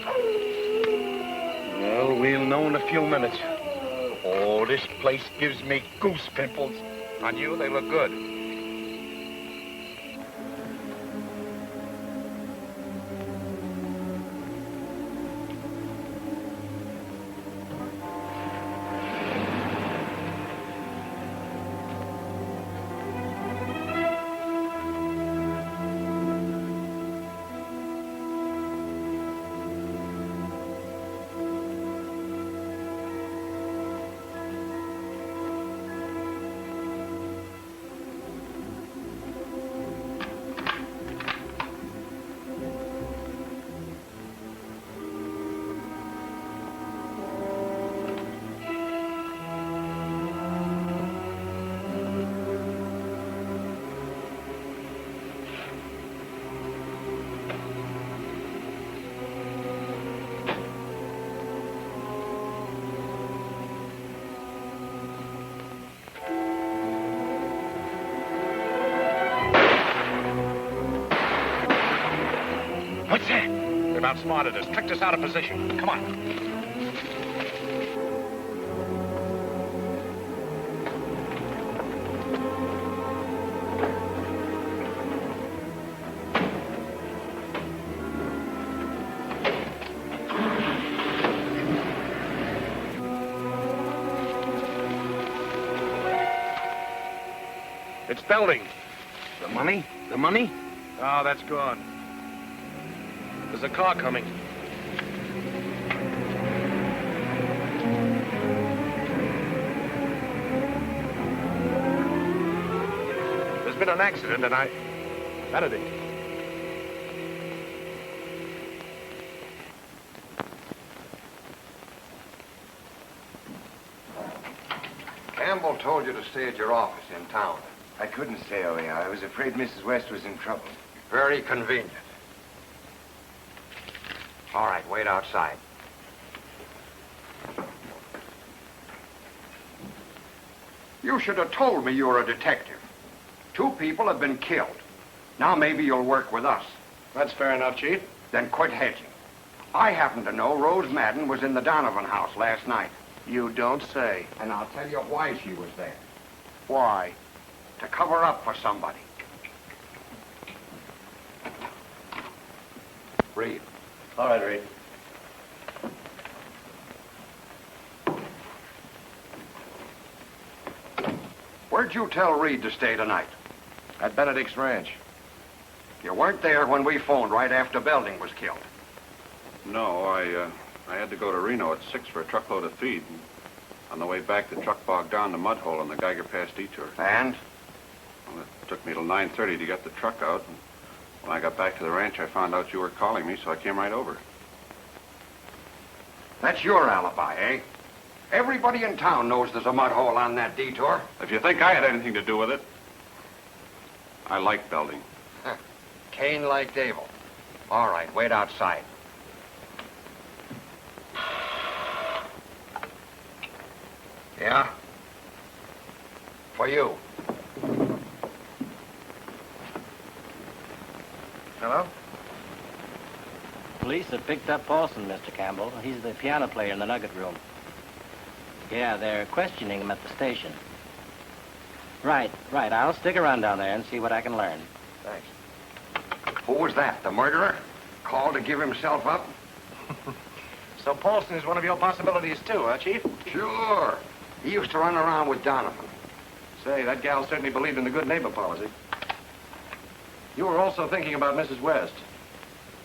Well, we'll know in a few minutes. Oh, this place gives me goose pimples. On you, they look good. What's that? They've outsmarted us, tricked us out of position. Come on. It's Belding. The money? The money? Oh, that's gone. There's a car coming. There's been an accident, and Benedict. Campbell told you to stay at your office in town. I couldn't stay over here. I was afraid Mrs. West was in trouble. Very convenient. All right, wait outside. You should have told me you were a detective. 2 people have been killed. Now maybe you'll work with us. That's fair enough, Chief. Then quit hedging. I happen to know Rose Madden was in the Donovan house last night. You don't say. And I'll tell you why she was there. Why? To cover up for somebody. Read. All right, Reed. Where'd you tell Reed to stay tonight? At Benedict's ranch. You weren't there when we phoned right after Belding was killed. No, I had to go to Reno at 6 for a truckload of feed. And on the way back, the truck bogged down the mud hole in the Geiger Pass detour. And? Well, it took me till 9:30 to get the truck out. And when I got back to the ranch, I found out you were calling me, so I came right over. That's your alibi, eh? Everybody in town knows there's a mud hole on that detour. If you think I had anything to do with it, I like Belding. Cain liked Abel. All right, wait outside. Yeah? For you. Hello? Police have picked up Paulson, Mr. Campbell. He's the piano player in the Nugget Room. Yeah, they're questioning him at the station. Right. I'll stick around down there and see what I can learn. Thanks. Who was that, the murderer? Called to give himself up? So Paulson is one of your possibilities, too, huh, Chief? Sure. He used to run around with Donovan. Say, that gal certainly believed in the good neighbor policy. You were also thinking about Mrs. West.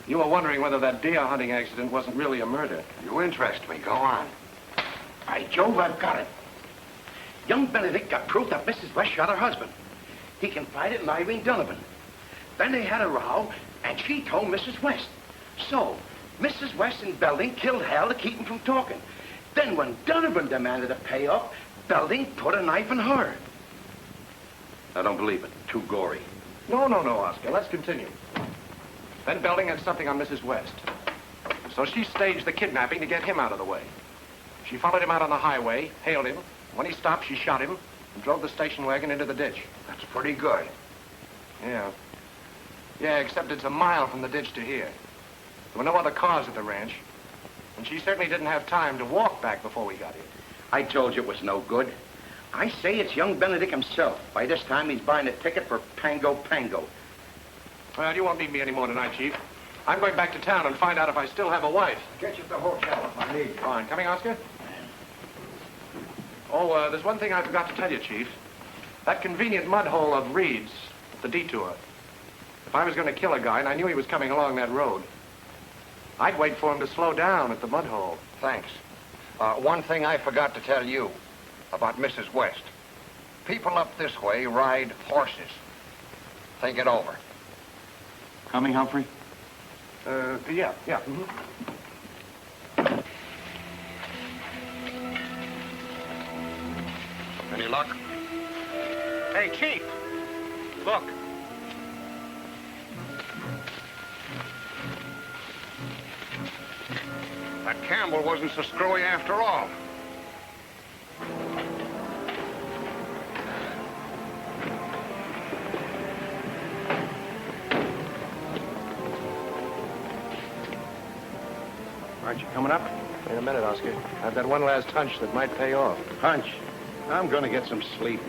You were wondering whether that deer hunting accident wasn't really a murder. You interest me. Go on. By Jove, I've got it. Young Benedict got proof that Mrs. West shot her husband. He confided in Irene Donovan. Then they had a row, and she told Mrs. West. So, Mrs. West and Belding killed Hal to keep him from talking. Then when Donovan demanded a payoff, Belding put a knife in her. I don't believe it. Too gory. No, Oscar. Let's continue. Then Belding had something on Mrs. West. So she staged the kidnapping to get him out of the way. She followed him out on the highway, hailed him. When he stopped, she shot him and drove the station wagon into the ditch. That's pretty good. Yeah. Yeah, except it's a mile from the ditch to here. There were no other cars at the ranch. And she certainly didn't have time to walk back before we got here. I told you it was no good. I say it's young Benedict himself. By this time, he's buying a ticket for Pango Pango. Well, you won't need me anymore tonight, Chief. I'm going back to town and find out if I still have a wife. Get you at the hotel if I need you. Fine. Coming, Oscar? Oh, there's one thing I forgot to tell you, Chief. That convenient mud hole of Reed's at the detour. If I was going to kill a guy and I knew he was coming along that road, I'd wait for him to slow down at the mud hole. Thanks. One thing I forgot to tell you about Mrs. West. People up this way ride horses. Think it over. Coming, Humphrey? Yeah. Mm-hmm. Any luck? Hey, Chief. Look. That Campbell wasn't so screwy after all. Aren't you coming up? Wait a minute, Oscar. I've got one last hunch that might pay off. Hunch. I'm going to get some sleep.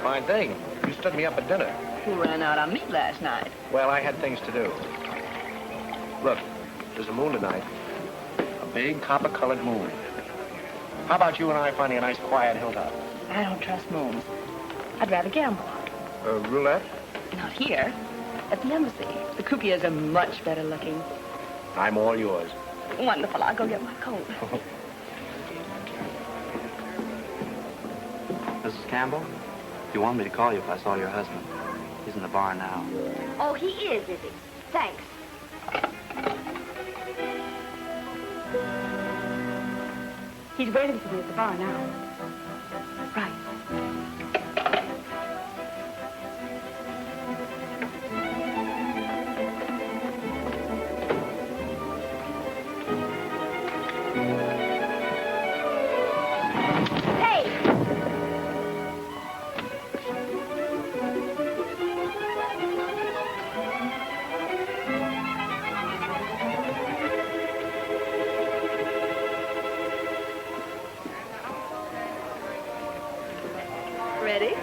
Fine thing. You stood me up at dinner. You ran out on me last night. Well, I had things to do. Look, there's a moon tonight. A big copper-colored moon. How about you and I finding a nice quiet hilltop? I don't trust moons. I'd rather gamble. Roulette? Not here. At the embassy. The croupiers are much better looking. I'm all yours. Wonderful. I'll go get my coat. Mrs. Campbell, you want me to call you if I saw your husband. He's in the bar now. Oh, he is he? Thanks. He's waiting for me at the bar now. Right. Ready?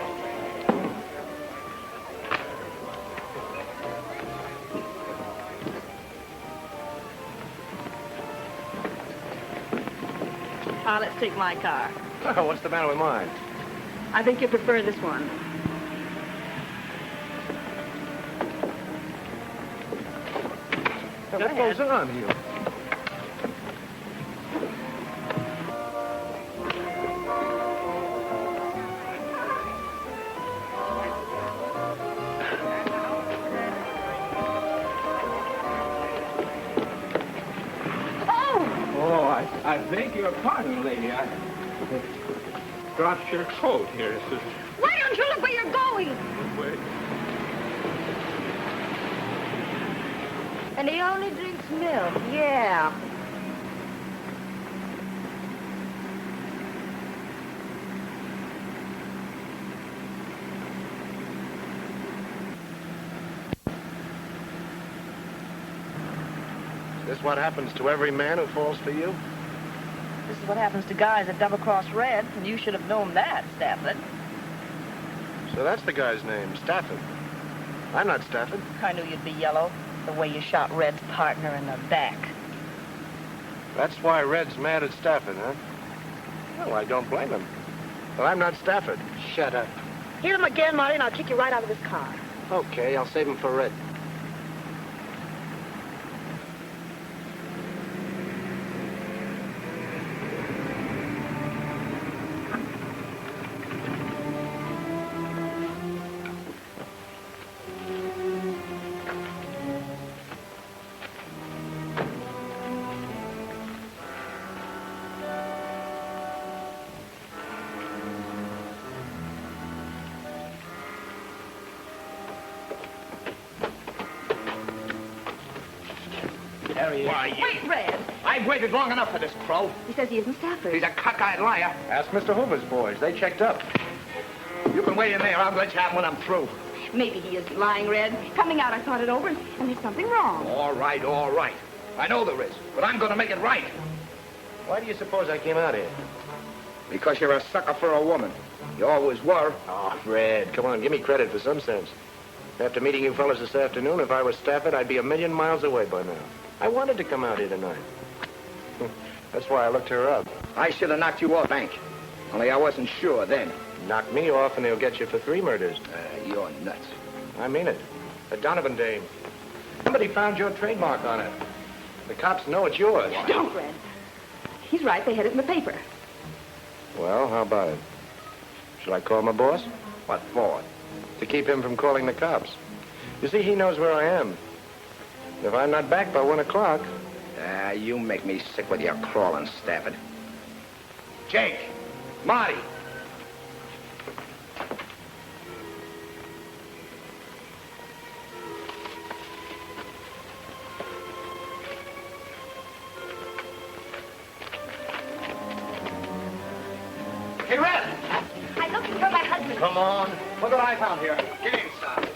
Let's take my car. Oh, what's the matter with mine? I think you prefer this one. What goes on here? I beg your pardon, lady. I dropped your coat here. Why don't you look where you're going? Wait. And he only drinks milk. Yeah. Is this what happens to every man who falls for you? This is what happens to guys that double-cross Red, and you should have known that, Stafford. So that's the guy's name, Stafford. I'm not Stafford. I knew you'd be yellow, the way you shot Red's partner in the back. That's why Red's mad at Stafford, huh? Well, I don't blame him. But I'm not Stafford. Shut up. Hear him again, Marty, and I'll kick you right out of this car. Okay, I'll save him for Red. Why, Wait, Red. I've waited long enough for this crow. He says he isn't Stafford. He's a cockeyed liar. Ask Mr. Hoover's boys. They checked up. You can wait in there. I'll let you have when I'm through. Maybe he isn't lying, Red. Coming out, I thought it over, and there's something wrong. All right, all right. I know there is, but I'm going to make it right. Why do you suppose I came out here? Because you're a sucker for a woman. You always were. Oh, Fred, come on, give me credit for some sense. After meeting you fellas this afternoon, if I was Stafford, I'd be a million miles away by now. I wanted to come out here tonight. That's why I looked her up. I should have knocked you off, Hank. Only I wasn't sure then. Knock me off and they'll get you for 3 murders. You're nuts. I mean it. The Donovan dame. Somebody found your trademark on it. The cops know it's yours. Don't, Red. He's right. They had it in the paper. Well, how about it? Shall I call my boss? What for? To keep him from calling the cops. You see, he knows where I am. If I'm not back by 1 o'clock... You make me sick with your crawling, Stafford. Jake! Marty! Hey, Red! I'm looking for my husband. Come on. Look what I found here. Get inside.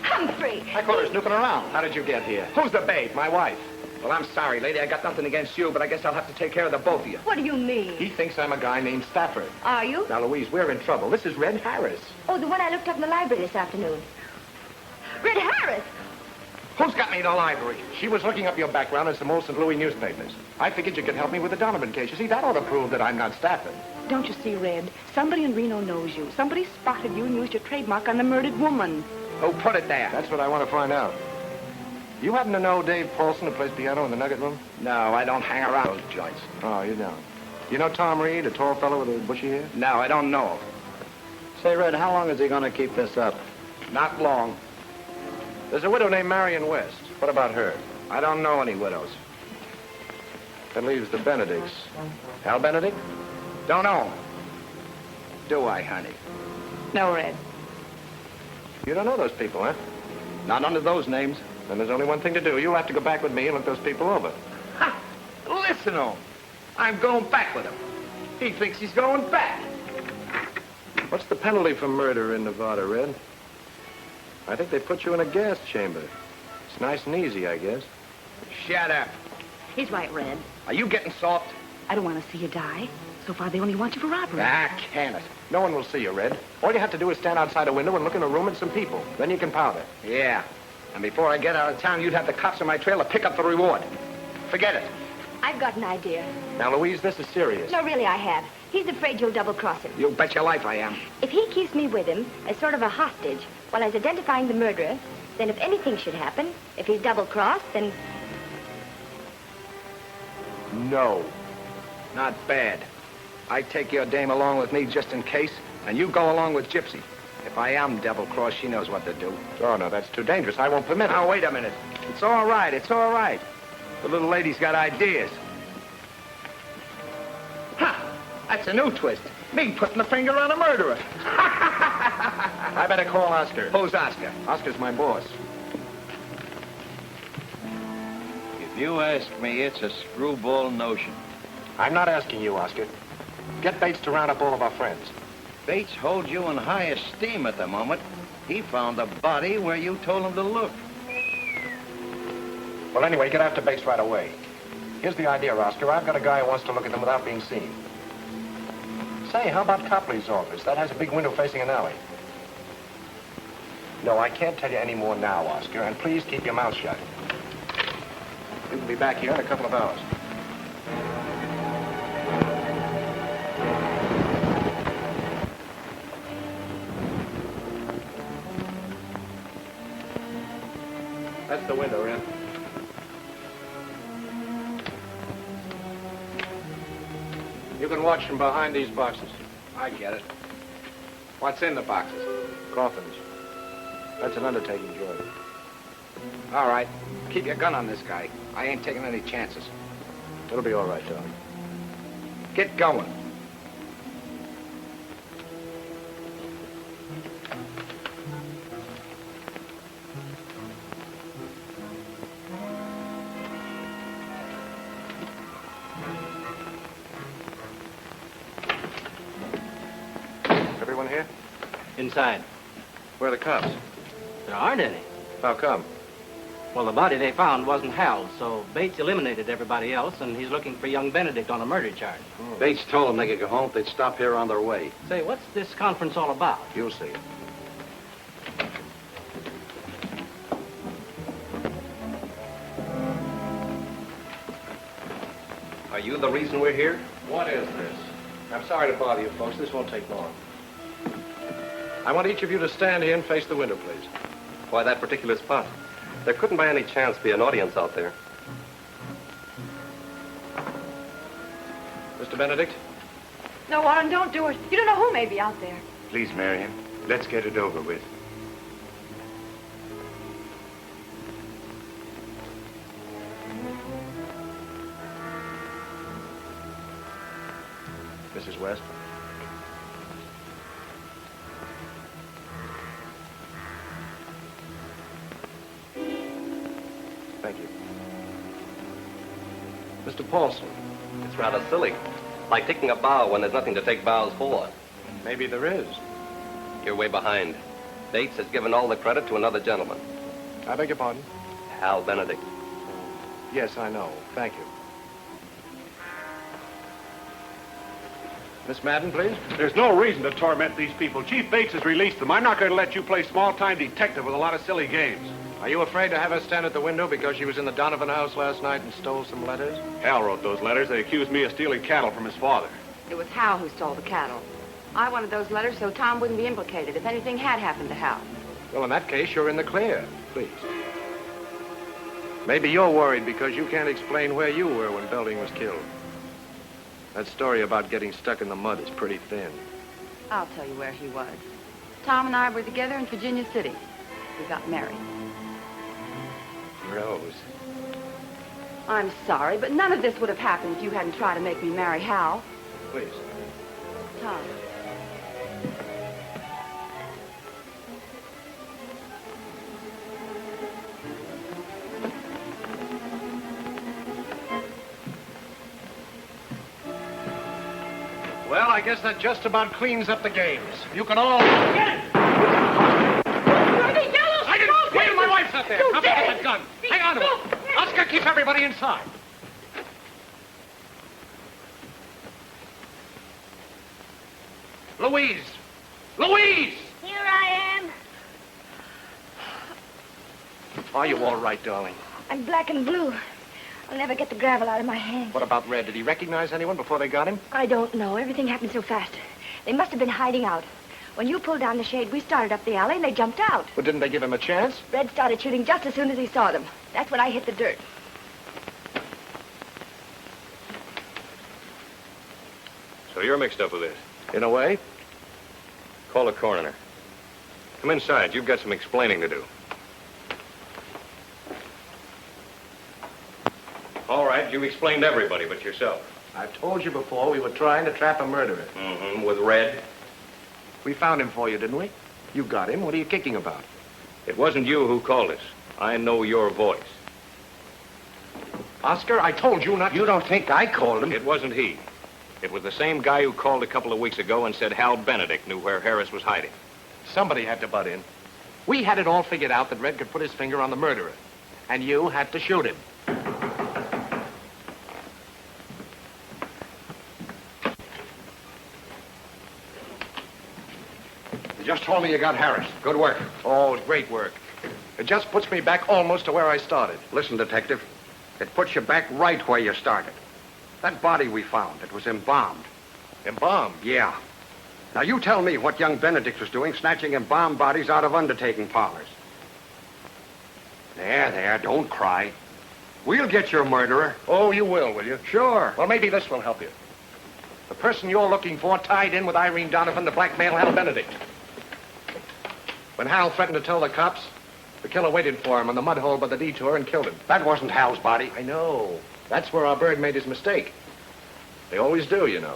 Humphrey! I caught her snooping around. How did you get here? Who's the babe? My wife. Well, I'm sorry, lady. I got nothing against you, but I guess I'll have to take care of the both of you. What do you mean? He thinks I'm a guy named Stafford. Are you? Now, Louise, we're in trouble. This is Red Harris. Oh, the one I looked up in the library this afternoon. Red Harris! Who's got me in the library? She was looking up your background in some old St. Louis newspapers. I figured you could help me with the Donovan case. You see, that ought to prove that I'm not Stafford. Don't you see, Red? Somebody in Reno knows you. Somebody spotted you and used your trademark on the murdered woman. Who put it there? That's what I want to find out. You happen to know Dave Paulson, who plays piano in the Nugget Room? No, I don't hang around those joints. Oh, you don't. You know Tom Reed, a tall fellow with a bushy hair? No, I don't know him. Say, Red, how long is he going to keep this up? Not long. There's a widow named Marion West. What about her? I don't know any widows. That leaves the Benedicts. Hal Benedict? Don't know him. Do I, honey? No, Red. You don't know those people, huh? Not under those names. Then there's only one thing to do. You'll have to go back with me and look those people over. Ha! Listen to him. I'm going back with him. He thinks he's going back. What's the penalty for murder in Nevada, Red? I think they put you in a gas chamber. It's nice and easy, I guess. Shut up. He's right, Red. Are you getting soft? I don't want to see you die. So far, they only want you for robbery. Ah, can it? No one will see you, Red. All you have to do is stand outside a window and look in a room at some people. Then you can powder. Yeah. And before I get out of town, you'd have the cops on my trail to pick up the reward. Forget it. I've got an idea. Now, Louise, this is serious. No, really, I have. He's afraid you'll double-cross him. You bet your life I am. If he keeps me with him as sort of a hostage while he's identifying the murderer, then if anything should happen, if he's double-crossed, then... No. Not bad. I take your dame along with me just in case, and you go along with Gypsy. If I am double-crossed, she knows what to do. Oh, no, that's too dangerous. I won't permit it. Now, wait a minute. It's all right. It's all right. The little lady's got ideas. Ha! That's a new twist. Me putting the finger on a murderer. I better call Oscar. Who's Oscar? Oscar's my boss. If you ask me, it's a screwball notion. I'm not asking you, Oscar. Get Bates to round up all of our friends. Bates holds you in high esteem at the moment. He found the body where you told him to look. Well, anyway, get after Bates right away. Here's the idea, Oscar. I've got a guy who wants to look at them without being seen. Say, how about Copley's office? That has a big window facing an alley. No, I can't tell you any more now, Oscar, and please keep your mouth shut. We will be back here in a couple of hours. That's the window, Ren. You can watch from behind these boxes. I get it. What's in the boxes? Coffins. That's an undertaking job. All right. Keep your gun on this guy. I ain't taking any chances. It'll be all right, Tom. Get going. Everyone here? Inside. Where are the cops? There aren't any. How come? Well, the body they found wasn't Hal's, so Bates eliminated everybody else, and he's looking for young Benedict on a murder charge. Bates told them they could go home if they'd stop here on their way. Say, what's this conference all about? You'll see. Are you the reason we're here? What is this? I'm sorry to bother you folks. This won't take long. I want each of you to stand here and face the window, please. Why that particular spot? There couldn't by any chance be an audience out there. Mr. Benedict? No, Warren, don't do it. You don't know who may be out there. Please, Marion, let's get it over with. Mrs. West? Thank you. Mr. Paulson? It's rather silly. Like taking a bow when there's nothing to take bows for. Maybe there is. You're way behind. Bates has given all the credit to another gentleman. I beg your pardon? Hal Benedict. Yes, I know. Thank you. Miss Madden, please. There's no reason to torment these people. Chief Bates has released them. I'm not going to let you play small-time detective with a lot of silly games. Are you afraid to have her stand at the window because she was in the Donovan house last night and stole some letters? Hal wrote those letters. They accused me of stealing cattle from his father. It was Hal who stole the cattle. I wanted those letters so Tom wouldn't be implicated if anything had happened to Hal. Well, in that case, you're in the clear. Please. Maybe you're worried because you can't explain where you were when Belding was killed. That story about getting stuck in the mud is pretty thin. I'll tell you where he was. Tom and I were together in Virginia City. We got married. Rose. I'm sorry, but none of this would have happened if you hadn't tried to make me marry Hal. Please. Tom. Well, I guess that just about cleans up the games. You can all... Get it! I didn't... Wait, my wife's up there. Come get that gun. Hang on to it. Oscar, keep everybody inside. Louise! Louise! Here I am. Are you all right, darling? I'm black and blue. I'll never get the gravel out of my hands. What about Red? Did he recognize anyone before they got him? I don't know. Everything happened so fast. They must have been hiding out. When you pulled down the shade, we started up the alley and they jumped out. But didn't they give him a chance? Red started shooting just as soon as he saw them. That's when I hit the dirt. So you're mixed up with this? In a way. Call the coroner. Come inside. You've got some explaining to do. All right, you explained to everybody but yourself. I've told you before we were trying to trap a murderer. Mm-hmm, with Red. We found him for you, didn't we? You got him. What are you kicking about? It wasn't you who called us. I know your voice. Oscar, I told you not to... You don't think I called him? It wasn't he. It was the same guy who called a couple of weeks ago and said Hal Benedict knew where Harris was hiding. Somebody had to butt in. We had it all figured out that Red could put his finger on the murderer. And you had to shoot him. You just told me you got Harris. Good work. Oh, great work. It just puts me back almost to where I started. Listen, Detective. It puts you back right where you started. That body we found, it was embalmed. Embalmed? Yeah. Now, you tell me what young Benedict was doing snatching embalmed bodies out of undertaking parlors. There, don't cry. We'll get your murderer. Oh, you will you? Sure. Well, maybe this will help you. The person you're looking for tied in with Irene Donovan to blackmail Hal Benedict. When Hal threatened to tell the cops, the killer waited for him on the mud hole by the detour and killed him. That wasn't Hal's body. I know. That's where our bird made his mistake. They always do, you know.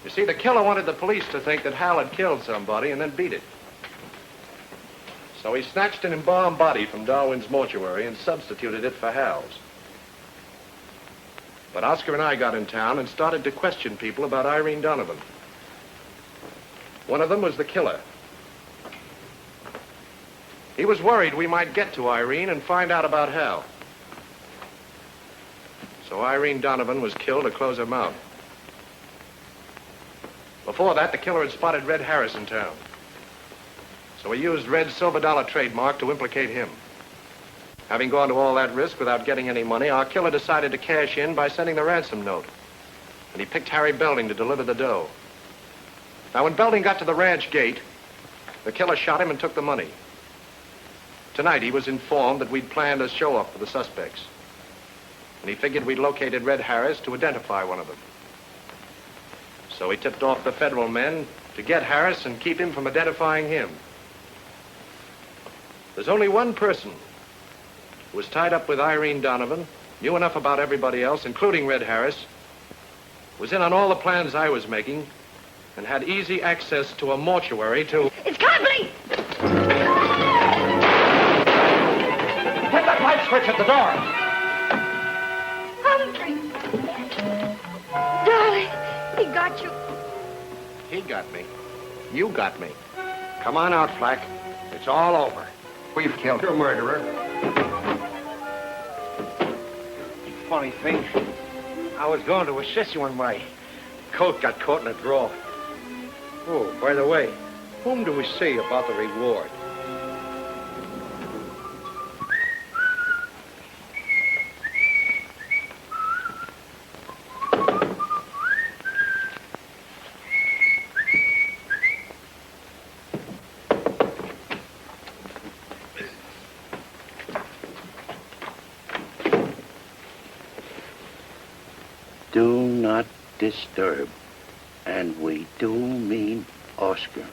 You see, the killer wanted the police to think that Hal had killed somebody and then beat it. So he snatched an embalmed body from Darwin's mortuary and substituted it for Hal's. But Oscar and I got in town and started to question people about Irene Donovan. One of them was the killer. He was worried we might get to Irene and find out about Hal. So Irene Donovan was killed to close her mouth. Before that, the killer had spotted Red Harris in town. So he used Red's silver dollar trademark to implicate him. Having gone to all that risk without getting any money, our killer decided to cash in by sending the ransom note. And he picked Harry Belding to deliver the dough. Now, when Belding got to the ranch gate, the killer shot him and took the money. Tonight, he was informed that we'd planned a show-up for the suspects. And he figured we'd located Red Harris to identify one of them. So he tipped off the federal men to get Harris and keep him from identifying him. There's only one person who was tied up with Irene Donovan, knew enough about everybody else, including Red Harris, was in on all the plans I was making, and had easy access to a mortuary to... It's Copley! Hit that light switch at the door. Humphrey! Darling, he got you. He got me. You got me. Come on out, Flack. It's all over. We've killed your murderer. Funny thing, I was going to assist you when my coat got caught in a drawer. Oh, by the way, whom do we see about the reward? Do not disturb. And we do mean Oscar.